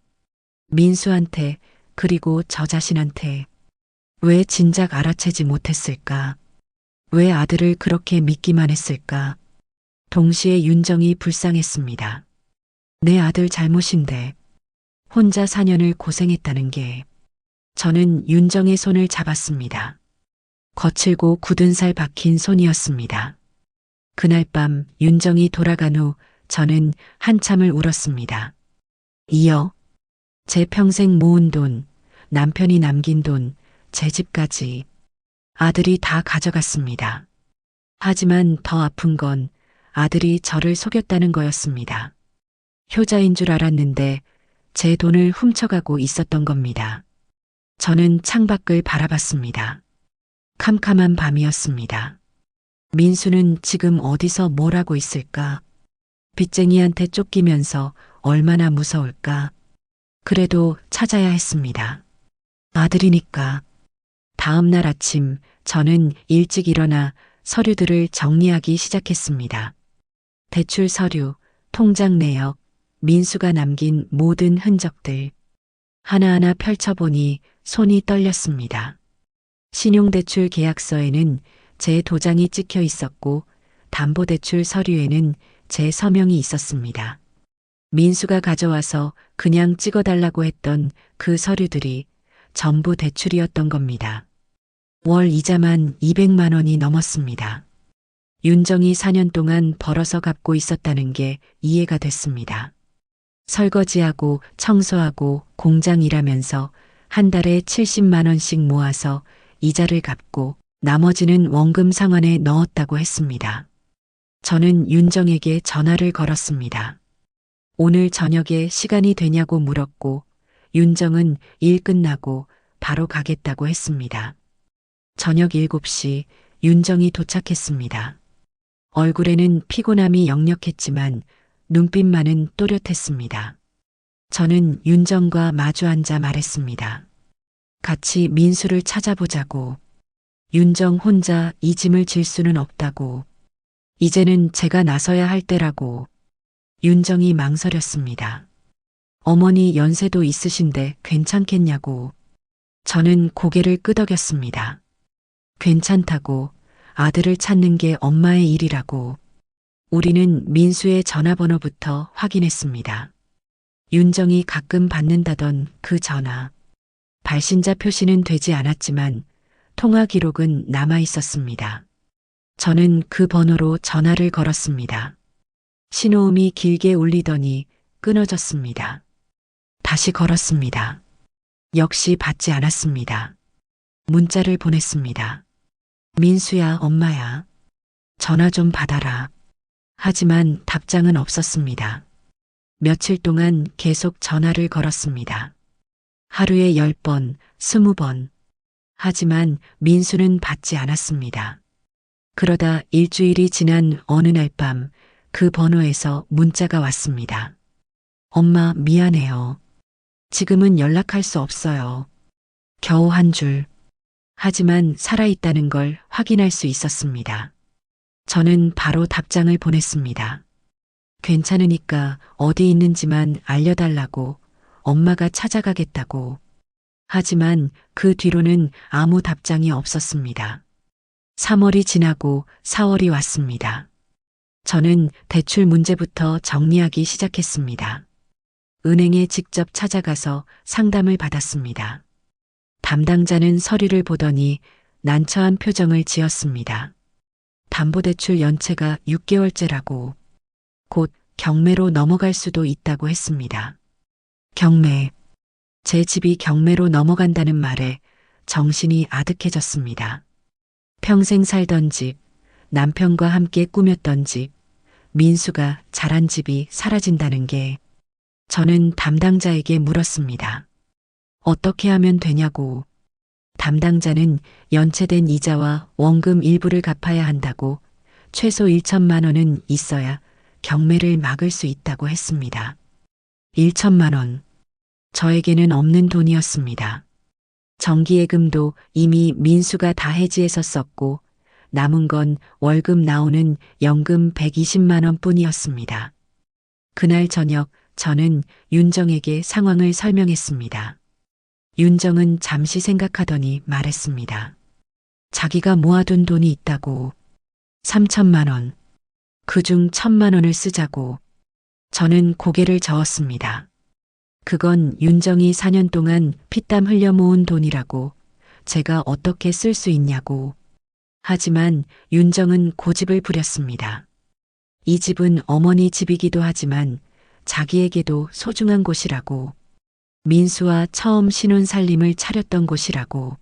[SPEAKER 1] 민수한테, 그리고 저 자신한테. 왜 진작 알아채지 못했을까? 왜 아들을 그렇게 믿기만 했을까? 동시에 윤정이 불쌍했습니다. 내 아들 잘못인데 혼자 4년을 고생했다는 게. 저는 윤정의 손을 잡았습니다. 거칠고 굳은 살 박힌 손이었습니다. 그날 밤 윤정이 돌아간 후 저는 한참을 울었습니다. 이어 제 평생 모은 돈, 남편이 남긴 돈, 제 집까지 아들이 다 가져갔습니다. 하지만 더 아픈 건 아들이 저를 속였다는 거였습니다. 효자인 줄 알았는데 제 돈을 훔쳐가고 있었던 겁니다. 저는 창밖을 바라봤습니다. 캄캄한 밤이었습니다. 민수는 지금 어디서 뭘 하고 있을까? 빚쟁이한테 쫓기면서 얼마나 무서울까? 그래도 찾아야 했습니다. 아들이니까. 다음 날 아침 저는 일찍 일어나 서류들을 정리하기 시작했습니다. 대출 서류, 통장 내역, 민수가 남긴 모든 흔적들. 하나하나 펼쳐보니 손이 떨렸습니다. 신용대출 계약서에는 제 도장이 찍혀 있었고 담보대출 서류에는 제 서명이 있었습니다. 민수가 가져와서 그냥 찍어달라고 했던 그 서류들이 전부 대출이었던 겁니다. 월 이자만 200만 원이 넘었습니다. 윤정이 4년 동안 벌어서 갚고 있었다는 게 이해가 됐습니다. 설거지하고 청소하고 공장 일하면서 한 달에 70만 원씩 모아서 이자를 갚고 나머지는 원금 상환에 넣었다고 했습니다. 저는 윤정에게 전화를 걸었습니다. 오늘 저녁에 시간이 되냐고 물었고 윤정은 일 끝나고 바로 가겠다고 했습니다. 저녁 7시 윤정이 도착했습니다. 얼굴에는 피곤함이 역력했지만 눈빛만은 또렷했습니다. 저는 윤정과 마주 앉아 말했습니다. 같이 민수를 찾아보자고. 윤정 혼자 이 짐을 질 수는 없다고. 이제는 제가 나서야 할 때라고. 윤정이 망설였습니다. 어머니 연세도 있으신데 괜찮겠냐고. 저는 고개를 끄덕였습니다. 괜찮다고. 아들을 찾는 게 엄마의 일이라고. 우리는 민수의 전화번호부터 확인했습니다. 윤정이 가끔 받는다던 그 전화. 발신자 표시는 되지 않았지만 통화 기록은 남아 있었습니다. 저는 그 번호로 전화를 걸었습니다. 신호음이 길게 울리더니 끊어졌습니다. 다시 걸었습니다. 역시 받지 않았습니다. 문자를 보냈습니다. 민수야, 엄마야. 전화 좀 받아라. 하지만 답장은 없었습니다. 며칠 동안 계속 전화를 걸었습니다. 하루에 10번, 20번. 하지만 민수는 받지 않았습니다. 그러다 일주일이 지난 어느 날 밤 그 번호에서 문자가 왔습니다. 엄마, 미안해요. 지금은 연락할 수 없어요. 겨우 한 줄. 하지만 살아있다는 걸 확인할 수 있었습니다. 저는 바로 답장을 보냈습니다. 괜찮으니까 어디 있는지만 알려달라고, 엄마가 찾아가겠다고. 하지만 그 뒤로는 아무 답장이 없었습니다. 3월이 지나고 4월이 왔습니다. 저는 대출 문제부터 정리하기 시작했습니다. 은행에 직접 찾아가서 상담을 받았습니다. 담당자는 서류를 보더니 난처한 표정을 지었습니다. 담보대출 연체가 6개월째라고 곧 경매로 넘어갈 수도 있다고 했습니다. 경매. 제 집이 경매로 넘어간다는 말에 정신이 아득해졌습니다. 평생 살던 집, 남편과 함께 꾸몄던 집, 민수가 자란 집이 사라진다는 게 저는 담당자에게 물었습니다. 어떻게 하면 되냐고. 담당자는 연체된 이자와 원금 일부를 갚아야 한다고 최소 1천만 원은 있어야 경매를 막을 수 있다고 했습니다. 1천만 원. 저에게는 없는 돈이었습니다. 정기예금도 이미 민수가 다 해지해서 썼고 남은 건 월급 나오는 연금 120만 원 뿐이었습니다. 그날 저녁 저는 윤정에게 상황을 설명했습니다. 윤정은 잠시 생각하더니 말했습니다. 자기가 모아둔 돈이 있다고. 3천만 원. 그중 1천만 원을 쓰자고. 저는 고개를 저었습니다. 그건 윤정이 4년 동안 피땀 흘려 모은 돈이라고. 제가 어떻게 쓸 수 있냐고. 하지만 윤정은 고집을 부렸습니다. 이 집은 어머니 집이기도 하지만 자기에게도 소중한 곳이라고. 민수와 처음 신혼살림을 차렸던 곳이라고.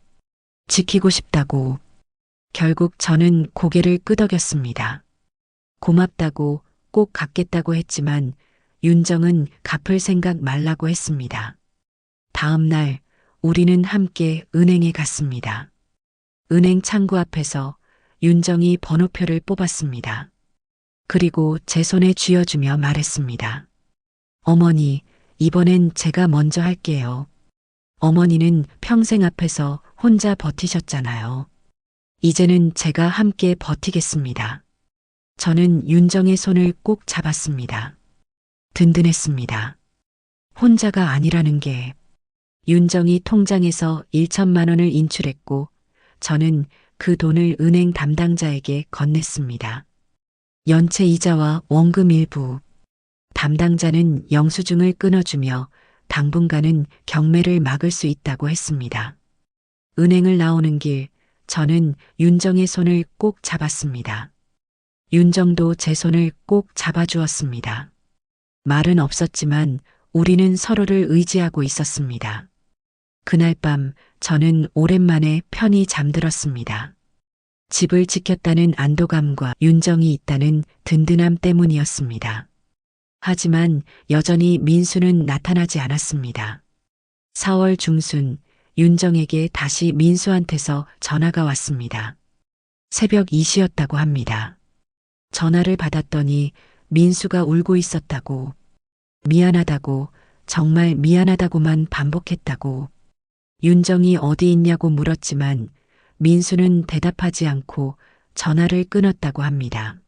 [SPEAKER 1] 지키고 싶다고. 결국 저는 고개를 끄덕였습니다. 고맙다고 꼭 갚겠다고 했지만 윤정은 갚을 생각 말라고 했습니다. 다음 날 우리는 함께 은행에 갔습니다. 은행 창구 앞에서 윤정이 번호표를 뽑았습니다. 그리고 제 손에 쥐어주며 말했습니다. 어머니, 이번엔 제가 먼저 할게요. 어머니는 평생 앞에서 혼자 버티셨잖아요. 이제는 제가 함께 버티겠습니다. 저는 윤정의 손을 꼭 잡았습니다. 든든했습니다. 혼자가 아니라는 게. 윤정이 통장에서 1천만 원을 인출했고 저는 그 돈을 은행 담당자에게 건넸습니다. 연체 이자와 원금 일부. 담당자는 영수증을 끊어주며 당분간은 경매를 막을 수 있다고 했습니다. 은행을 나오는 길 저는 윤정의 손을 꼭 잡았습니다. 윤정도 제 손을 꼭 잡아주었습니다. 말은 없었지만 우리는 서로를 의지하고 있었습니다. 그날 밤 저는 오랜만에 편히 잠들었습니다. 집을 지켰다는 안도감과 윤정이 있다는 든든함 때문이었습니다. 하지만 여전히 민수는 나타나지 않았습니다. 4월 중순 윤정에게 다시 민수한테서 전화가 왔습니다. 새벽 2시였다고 합니다. 전화를 받았더니 민수가 울고 있었다고. 미안하다고, 정말 미안하다고만 반복했다고. 윤정이 어디 있냐고 물었지만 민수는 대답하지 않고 전화를 끊었다고 합니다.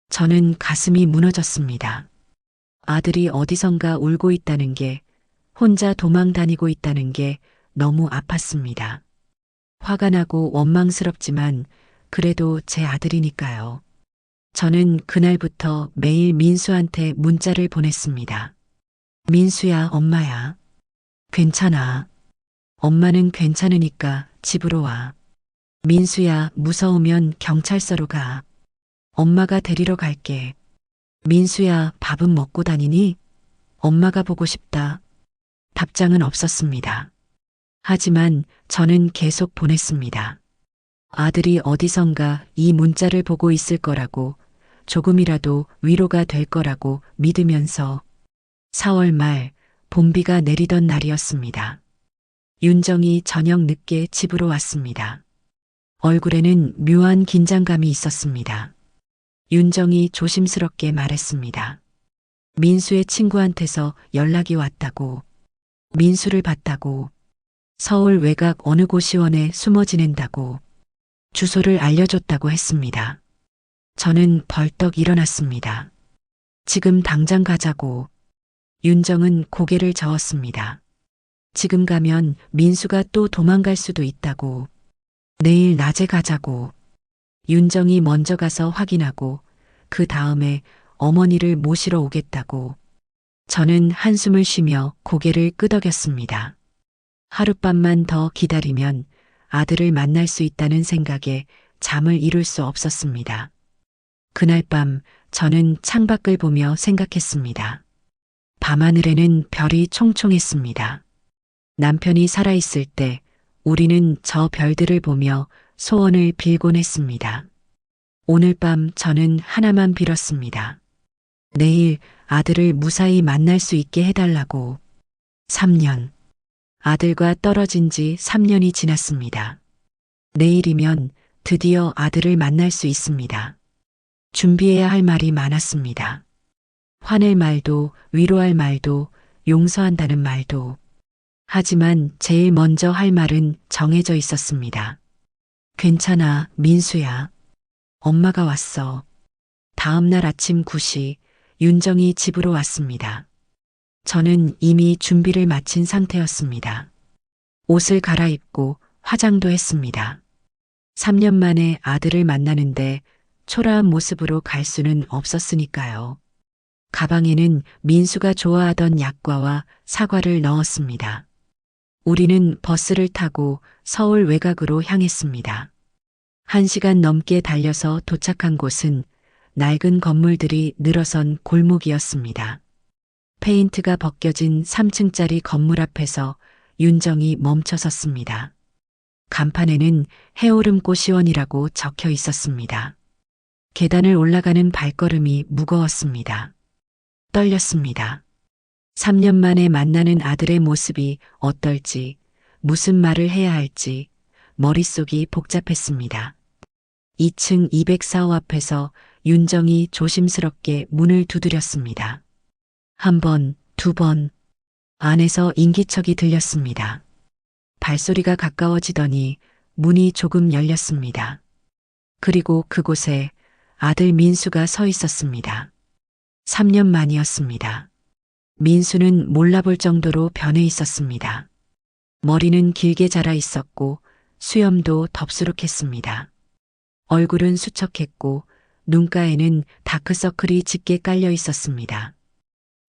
[SPEAKER 1] 저는 가슴이 무너졌습니다. 아들이 어디선가 울고 있다는 게, 혼자 도망 다니고 있다는 게 너무 아팠습니다. 화가 나고 원망스럽지만 그래도 제 아들이니까요. 저는 그날부터 매일 민수한테 문자를 보냈습니다. 민수야, 엄마야. 괜찮아. 엄마는 괜찮으니까 집으로 와. 민수야, 무서우면 경찰서로 가. 엄마가 데리러 갈게. 민수야, 밥은 먹고 다니니? 엄마가 보고 싶다. 답장은 없었습니다. 하지만 저는 계속 보냈습니다. 아들이 어디선가 이 문자를 보고 있을 거라고, 조금이라도 위로가 될 거라고 믿으면서. 4월 말 봄비가 내리던 날이었습니다. 윤정이 저녁 늦게 집으로 왔습니다. 얼굴에는 묘한 긴장감이 있었습니다. 윤정이 조심스럽게 말했습니다. 민수의 친구한테서 연락이 왔다고. 민수를 봤다고. 서울 외곽 어느 고시원에 숨어 지낸다고. 주소를 알려줬다고 했습니다. 저는 벌떡 일어났습니다. 지금 당장 가자고. 윤정은 고개를 저었습니다. 지금 가면 민수가 또 도망갈 수도 있다고. 내일 낮에 가자고. 윤정이 먼저 가서 확인하고 그 다음에 어머니를 모시러 오겠다고. 저는 한숨을 쉬며 고개를 끄덕였습니다. 하룻밤만 더 기다리면 아들을 만날 수 있다는 생각에 잠을 이룰 수 없었습니다. 그날 밤 저는 창밖을 보며 생각했습니다. 밤하늘에는 별이 총총했습니다. 남편이 살아있을 때 우리는 저 별들을 보며 소원을 빌곤 했습니다. 오늘 밤 저는 하나만 빌었습니다. 내일 아들을 무사히 만날 수 있게 해달라고. 3년. 아들과 떨어진 지 3년이 지났습니다. 내일이면 드디어 아들을 만날 수 있습니다. 준비해야 할 말이 많았습니다. 화낼 말도, 위로할 말도, 용서한다는 말도. 하지만 제일 먼저 할 말은 정해져 있었습니다. 괜찮아, 민수야. 엄마가 왔어. 다음 날 아침 9시 윤정이 집으로 왔습니다. 저는 이미 준비를 마친 상태였습니다. 옷을 갈아입고 화장도 했습니다. 3년 만에 아들을 만나는데 초라한 모습으로 갈 수는 없었으니까요. 가방에는 민수가 좋아하던 약과와 사과를 넣었습니다. 우리는 버스를 타고 서울 외곽으로 향했습니다. 1시간 넘게 달려서 도착한 곳은 낡은 건물들이 늘어선 골목이었습니다. 페인트가 벗겨진 3층짜리 건물 앞에서 윤정이 멈춰 섰습니다. 간판에는 해오름 꽃시원이라고 적혀 있었습니다. 계단을 올라가는 발걸음이 무거웠습니다. 떨렸습니다. 3년 만에 만나는 아들의 모습이 어떨지, 무슨 말을 해야 할지 머릿속이 복잡했습니다. 2층 204호 앞에서 윤정이 조심스럽게 문을 두드렸습니다. 1번, 2번. 안에서 인기척이 들렸습니다. 발소리가 가까워지더니 문이 조금 열렸습니다. 그리고 그곳에 아들 민수가 서 있었습니다. 3년 만이었습니다. 민수는 몰라볼 정도로 변해 있었습니다. 머리는 길게 자라 있었고 수염도 덥수룩했습니다. 얼굴은 수척했고 눈가에는 다크서클이 짙게 깔려 있었습니다.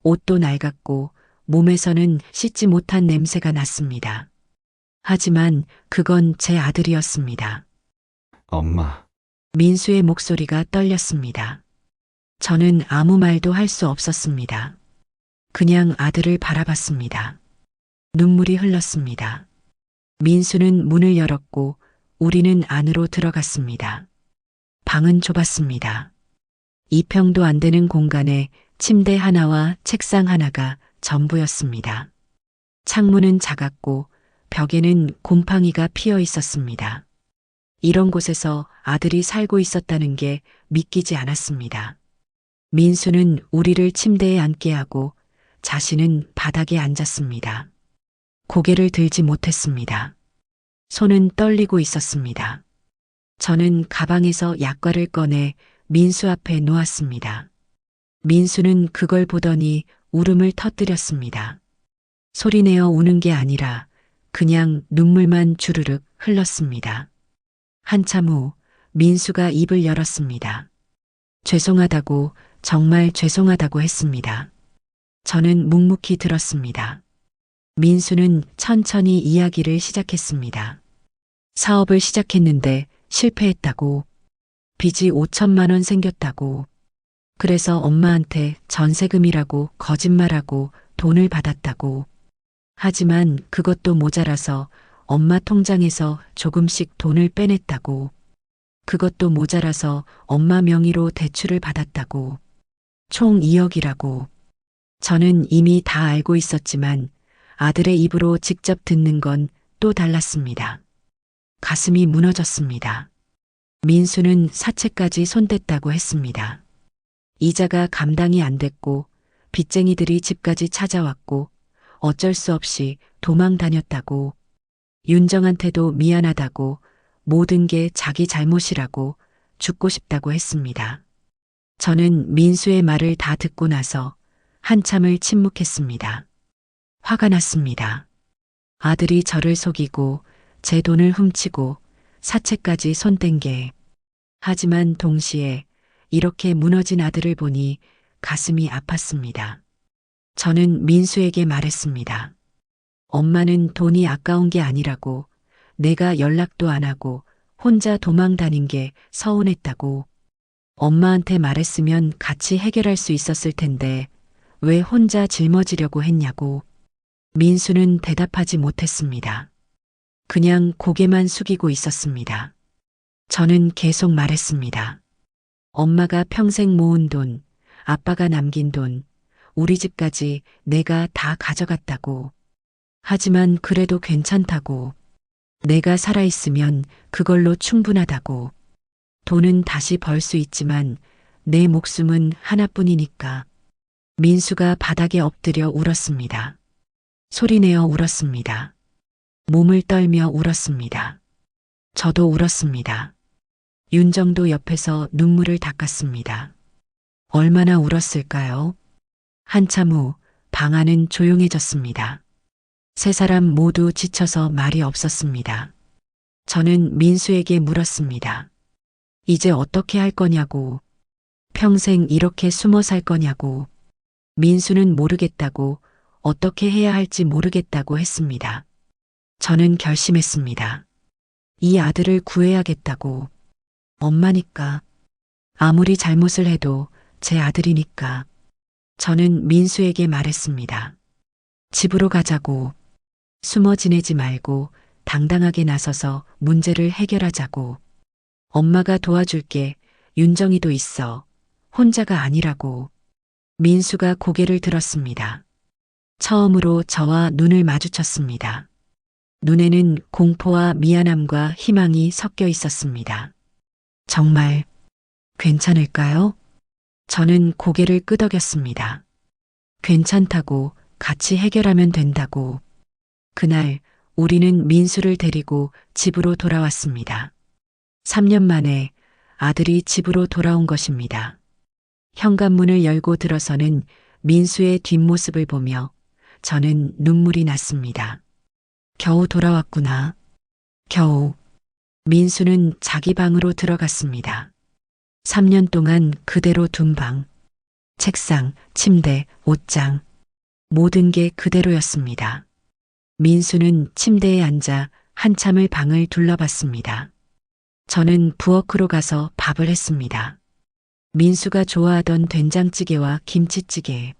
[SPEAKER 1] 옷도 낡았고 몸에서는 씻지 못한 냄새가 났습니다. 하지만 그건 제 아들이었습니다.
[SPEAKER 2] 엄마,
[SPEAKER 1] 민수의 목소리가 떨렸습니다. 저는 아무 말도 할 수 없었습니다. 그냥 아들을 바라봤습니다. 눈물이 흘렀습니다. 민수는 문을 열었고 우리는 안으로 들어갔습니다. 방은 좁았습니다. 2평도 안 되는 공간에 침대 하나와 책상 하나가 전부였습니다. 창문은 작았고 벽에는 곰팡이가 피어 있었습니다. 이런 곳에서 아들이 살고 있었다는 게 믿기지 않았습니다. 민수는 우리를 침대에 앉게 하고 자신은 바닥에 앉았습니다. 고개를 들지 못했습니다. 손은 떨리고 있었습니다. 저는 가방에서 약과를 꺼내 민수 앞에 놓았습니다. 민수는 그걸 보더니 울음을 터뜨렸습니다. 소리내어 우는 게 아니라 그냥 눈물만 주르륵 흘렀습니다. 한참 후 민수가 입을 열었습니다. 죄송하다고, 정말 죄송하다고 했습니다. 저는 묵묵히 들었습니다. 민수는 천천히 이야기를 시작했습니다. 사업을 시작했는데 실패했다고, 빚이 5천만 원 생겼다고, 그래서 엄마한테 전세금이라고 거짓말하고 돈을 받았다고. 하지만 그것도 모자라서 엄마 통장에서 조금씩 돈을 빼냈다고. 그것도 모자라서 엄마 명의로 대출을 받았다고. 총 2억이라고. 저는 이미 다 알고 있었지만 아들의 입으로 직접 듣는 건 또 달랐습니다. 가슴이 무너졌습니다. 민수는 사채까지 손댔다고 했습니다. 이자가 감당이 안 됐고 빚쟁이들이 집까지 찾아왔고 어쩔 수 없이 도망 다녔다고. 윤정한테도 미안하다고, 모든 게 자기 잘못이라고, 죽고 싶다고 했습니다. 저는 민수의 말을 다 듣고 나서 한참을 침묵했습니다. 화가 났습니다. 아들이 저를 속이고 제 돈을 훔치고 사채까지 손댄 게. 하지만 동시에 이렇게 무너진 아들을 보니 가슴이 아팠습니다. 저는 민수에게 말했습니다. 엄마는 돈이 아까운 게 아니라고, 내가 연락도 안 하고 혼자 도망 다닌 게 서운했다고. 엄마한테 말했으면 같이 해결할 수 있었을 텐데 왜 혼자 짊어지려고 했냐고. 민수는 대답하지 못했습니다. 그냥 고개만 숙이고 있었습니다. 저는 계속 말했습니다. 엄마가 평생 모은 돈, 아빠가 남긴 돈, 우리 집까지 내가 다 가져갔다고. 하지만 그래도 괜찮다고. 내가 살아있으면 그걸로 충분하다고. 돈은 다시 벌 수 있지만 내 목숨은 하나뿐이니까. 민수가 바닥에 엎드려 울었습니다. 소리내어 울었습니다. 몸을 떨며 울었습니다. 저도 울었습니다. 윤정도 옆에서 눈물을 닦았습니다. 얼마나 울었을까요? 한참 후 방 안은 조용해졌습니다. 세 사람 모두 지쳐서 말이 없었습니다. 저는 민수에게 물었습니다. 이제 어떻게 할 거냐고. 평생 이렇게 숨어 살 거냐고. 민수는 모르겠다고, 어떻게 해야 할지 모르겠다고 했습니다. 저는 결심했습니다. 이 아들을 구해야겠다고. 엄마니까. 아무리 잘못을 해도 제 아들이니까. 저는 민수에게 말했습니다. 집으로 가자고. 숨어 지내지 말고 당당하게 나서서 문제를 해결하자고. 엄마가 도와줄게. 윤정이도 있어. 혼자가 아니라고. 민수가 고개를 들었습니다. 처음으로 저와 눈을 마주쳤습니다. 눈에는 공포와 미안함과 희망이 섞여 있었습니다. 정말 괜찮을까요? 저는 고개를 끄덕였습니다. 괜찮다고, 같이 해결하면 된다고. 그날 우리는 민수를 데리고 집으로 돌아왔습니다. 3년 만에 아들이 집으로 돌아온 것입니다. 현관문을 열고 들어서는 민수의 뒷모습을 보며 저는 눈물이 났습니다. 겨우 돌아왔구나. 겨우. 민수는 자기 방으로 들어갔습니다. 3년 동안 그대로 둔 방. 책상, 침대, 옷장. 모든 게 그대로였습니다. 민수는 침대에 앉아 한참을 방을 둘러봤습니다. 저는 부엌으로 가서 밥을 했습니다. 민수가 좋아하던 된장찌개와 김치찌개.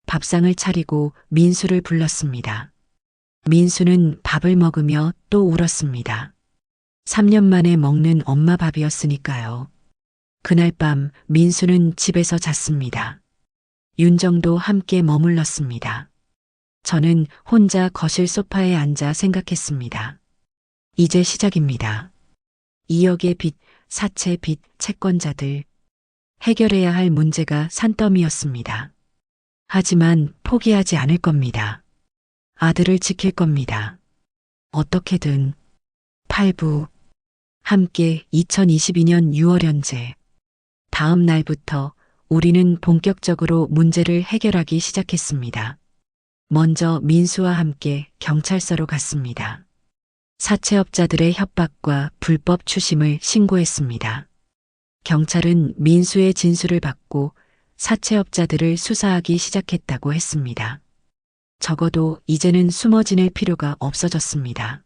[SPEAKER 1] 밥상을 차리고 민수를 불렀습니다. 민수는 밥을 먹으며 또 울었습니다. 3년 만에 먹는 엄마 밥이었으니까요. 그날 밤 민수는 집에서 잤습니다. 윤정도 함께 머물렀습니다. 저는 혼자 거실 소파에 앉아 생각했습니다. 이제 시작입니다. 2억의 빚, 사채 빚, 채권자들. 해결해야 할 문제가 산더미였습니다. 하지만 포기하지 않을 겁니다. 아들을 지킬 겁니다. 어떻게든. 8부. 함께 2022년 6월 현재. 다음 날부터 우리는 본격적으로 문제를 해결하기 시작했습니다. 먼저 민수와 함께 경찰서로 갔습니다. 사채업자들의 협박과 불법 추심을 신고했습니다. 경찰은 민수의 진술을 받고 사채업자들을 수사하기 시작했다고 했습니다. 적어도 이제는 숨어 지낼 필요가 없어졌습니다.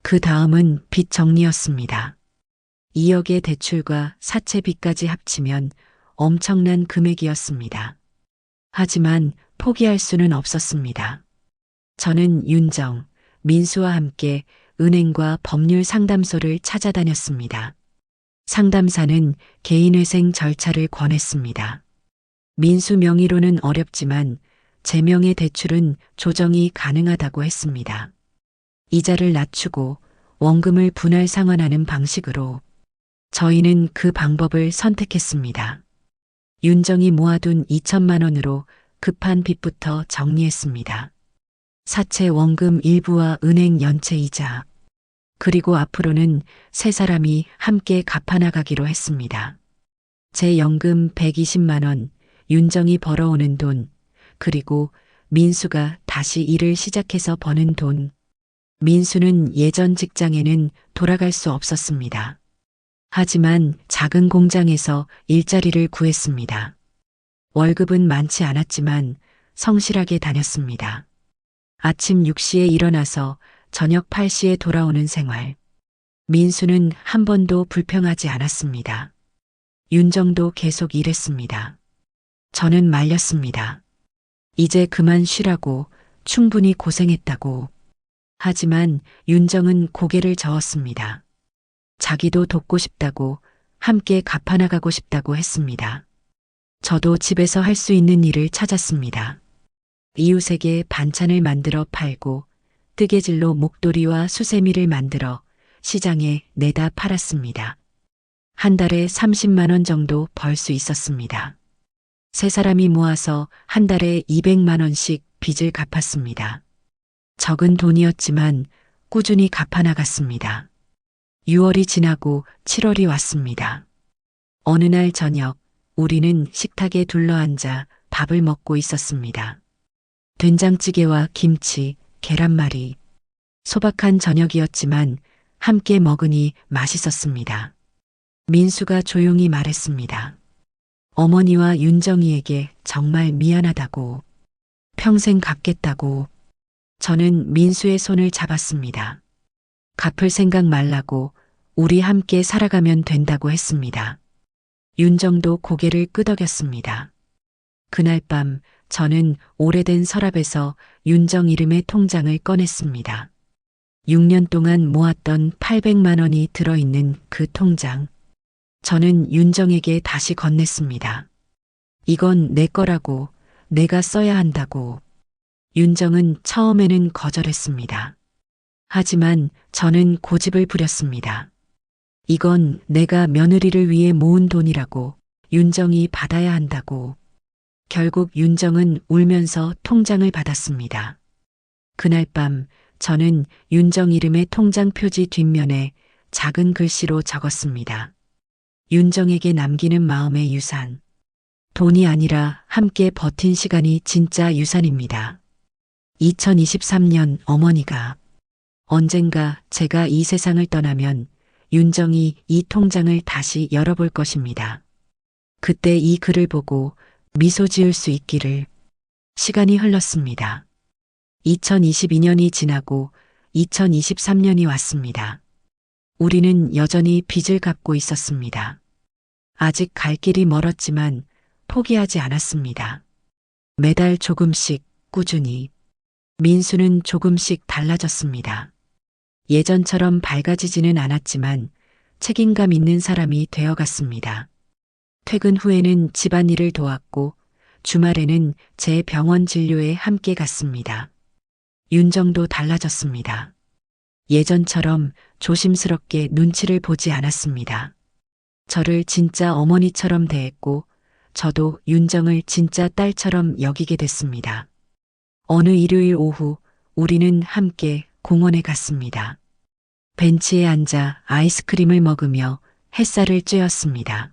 [SPEAKER 1] 그 다음은 빚 정리였습니다. 2억의 대출과 사채 빚까지 합치면 엄청난 금액이었습니다. 하지만 포기할 수는 없었습니다. 저는 윤정, 민수와 함께 은행과 법률 상담소를 찾아다녔습니다. 상담사는 개인회생 절차를 권했습니다. 민수 명의로는 어렵지만 제 명의 대출은 조정이 가능하다고 했습니다. 이자를 낮추고 원금을 분할 상환하는 방식으로. 저희는 그 방법을 선택했습니다. 윤정이 모아둔 2천만 원으로 급한 빚부터 정리했습니다. 사채 원금 일부와 은행 연체 이자. 그리고 앞으로는 세 사람이 함께 갚아나가기로 했습니다. 제 연금 120만 원, 윤정이 벌어오는 돈, 그리고 민수가 다시 일을 시작해서 버는 돈. 민수는 예전 직장에는 돌아갈 수 없었습니다. 하지만 작은 공장에서 일자리를 구했습니다. 월급은 많지 않았지만 성실하게 다녔습니다. 아침 6시에 일어나서 저녁 8시에 돌아오는 생활. 민수는 한 번도 불평하지 않았습니다. 윤정도 계속 일했습니다. 저는 말렸습니다. 이제 그만 쉬라고, 충분히 고생했다고. 하지만 윤정은 고개를 저었습니다. 자기도 돕고 싶다고, 함께 갚아나가고 싶다고 했습니다. 저도 집에서 할 수 있는 일을 찾았습니다. 이웃에게 반찬을 만들어 팔고 뜨개질로 목도리와 수세미를 만들어 시장에 내다 팔았습니다. 한 달에 30만 원 정도 벌 수 있었습니다. 세 사람이 모아서 한 달에 200만 원씩 빚을 갚았습니다. 적은 돈이었지만 꾸준히 갚아나갔습니다. 6월이 지나고 7월이 왔습니다. 어느 날 저녁 우리는 식탁에 둘러앉아 밥을 먹고 있었습니다. 된장찌개와 김치, 계란말이. 소박한 저녁이었지만 함께 먹으니 맛있었습니다. 민수가 조용히 말했습니다. 어머니와 윤정이에게 정말 미안하다고. 평생 갚겠다고. 저는 민수의 손을 잡았습니다. 갚을 생각 말라고, 우리 함께 살아가면 된다고 했습니다. 윤정도 고개를 끄덕였습니다. 그날 밤 저는 오래된 서랍에서 윤정 이름의 통장을 꺼냈습니다. 6년 동안 모았던 800만 원이 들어있는 그 통장. 저는 윤정에게 다시 건넸습니다. 이건 내 거라고, 내가 써야 한다고. 윤정은 처음에는 거절했습니다. 하지만 저는 고집을 부렸습니다. 이건 내가 며느리를 위해 모은 돈이라고, 윤정이 받아야 한다고. 결국 윤정은 울면서 통장을 받았습니다. 그날 밤 저는 윤정 이름의 통장 표지 뒷면에 작은 글씨로 적었습니다. 윤정에게 남기는 마음의 유산. 돈이 아니라 함께 버틴 시간이 진짜 유산입니다. 2023년 어머니가. 언젠가 제가 이 세상을 떠나면 윤정이 이 통장을 다시 열어볼 것입니다. 그때 이 글을 보고 미소 지을 수 있기를. 시간이 흘렀습니다. 2022년이 지나고 2023년이 왔습니다. 우리는 여전히 빚을 갚고 있었습니다. 아직 갈 길이 멀었지만 포기하지 않았습니다. 매달 조금씩 꾸준히. 민수는 조금씩 달라졌습니다. 예전처럼 밝아지지는 않았지만 책임감 있는 사람이 되어갔습니다. 퇴근 후에는 집안일을 도왔고 주말에는 제 병원 진료에 함께 갔습니다. 윤정도 달라졌습니다. 예전처럼 조심스럽게 눈치를 보지 않았습니다. 저를 진짜 어머니처럼 대했고 저도 윤정을 진짜 딸처럼 여기게 됐습니다. 어느 일요일 오후 우리는 함께 공원에 갔습니다. 벤치에 앉아 아이스크림을 먹으며 햇살을 쬐었습니다.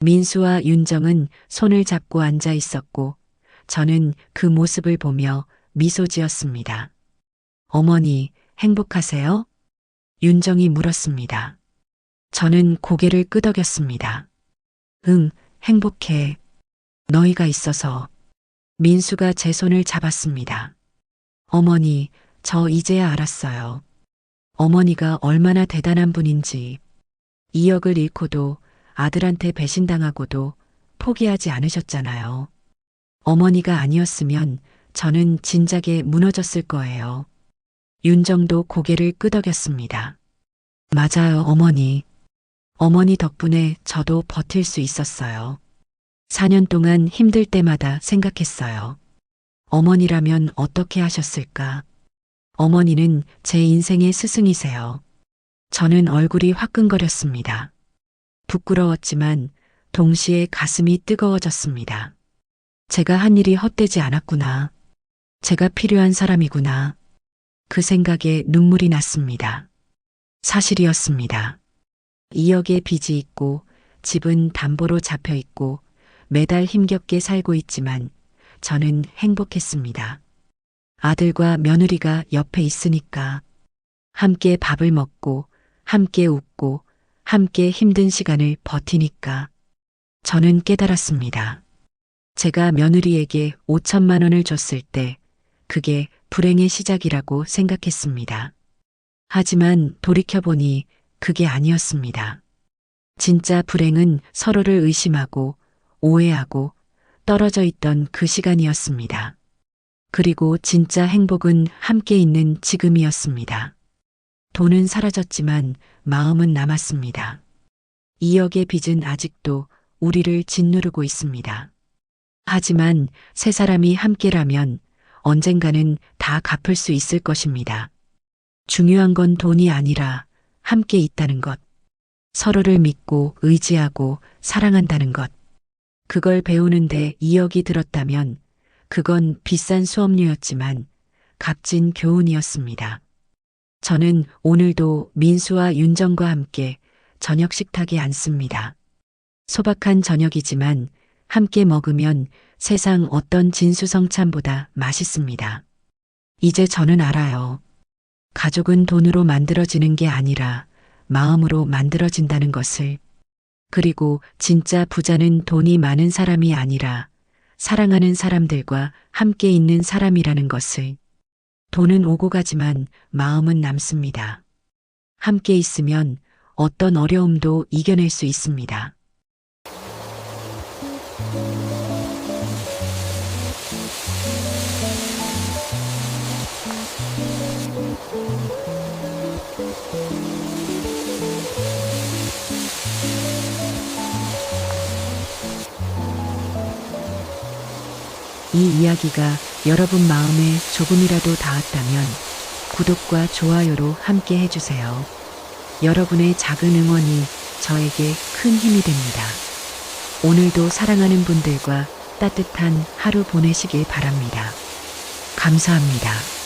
[SPEAKER 1] 민수와 윤정은 손을 잡고 앉아 있었고 저는 그 모습을 보며 미소 지었습니다. 어머니, 행복하세요? 윤정이 물었습니다. 저는 고개를 끄덕였습니다. 응, 행복해. 너희가 있어서. 민수가 제 손을 잡았습니다. 어머니, 저 이제야 알았어요. 어머니가 얼마나 대단한 분인지. 2억을 잃고도 아들한테 배신당하고도 포기하지 않으셨잖아요. 어머니가 아니었으면 저는 진작에 무너졌을 거예요. 윤정도 고개를 끄덕였습니다. 맞아요, 어머니. 어머니 덕분에 저도 버틸 수 있었어요. 4년 동안 힘들 때마다 생각했어요. 어머니라면 어떻게 하셨을까? 어머니는 제 인생의 스승이세요. 저는 얼굴이 화끈거렸습니다. 부끄러웠지만 동시에 가슴이 뜨거워졌습니다. 제가 한 일이 헛되지 않았구나. 제가 필요한 사람이구나. 그 생각에 눈물이 났습니다. 사실이었습니다. 2억의 빚이 있고 집은 담보로 잡혀 있고 매달 힘겹게 살고 있지만 저는 행복했습니다. 아들과 며느리가 옆에 있으니까 함께 밥을 먹고 함께 웃고 함께 힘든 시간을 버티니까 저는 깨달았습니다. 제가 며느리에게 5천만 원을 줬을 때 그게 불행의 시작이라고 생각했습니다. 하지만 돌이켜보니 그게 아니었습니다. 진짜 불행은 서로를 의심하고 오해하고 떨어져 있던 그 시간이었습니다. 그리고 진짜 행복은 함께 있는 지금이었습니다. 돈은 사라졌지만 마음은 남았습니다. 2억의 빚은 아직도 우리를 짓누르고 있습니다. 하지만 세 사람이 함께라면 언젠가는 다 갚을 수 있을 것입니다. 중요한 건 돈이 아니라 함께 있다는 것. 서로를 믿고 의지하고 사랑한다는 것. 그걸 배우는데 2억이 들었다면 그건 비싼 수업료였지만 값진 교훈이었습니다. 저는 오늘도 민수와 윤정과 함께 저녁 식탁에 앉습니다. 소박한 저녁이지만 함께 먹으면 세상 어떤 진수성찬보다 맛있습니다. 이제 저는 알아요. 가족은 돈으로 만들어지는 게 아니라 마음으로 만들어진다는 것을. 그리고 진짜 부자는 돈이 많은 사람이 아니라 사랑하는 사람들과 함께 있는 사람이라는 것을. 돈은 오고 가지만 마음은 남습니다. 함께 있으면 어떤 어려움도 이겨낼 수 있습니다. 이 이야기가 여러분 마음에 조금이라도 닿았다면 구독과 좋아요로 함께 해주세요. 여러분의 작은 응원이 저에게 큰 힘이 됩니다. 오늘도 사랑하는 분들과 따뜻한 하루 보내시길 바랍니다. 감사합니다.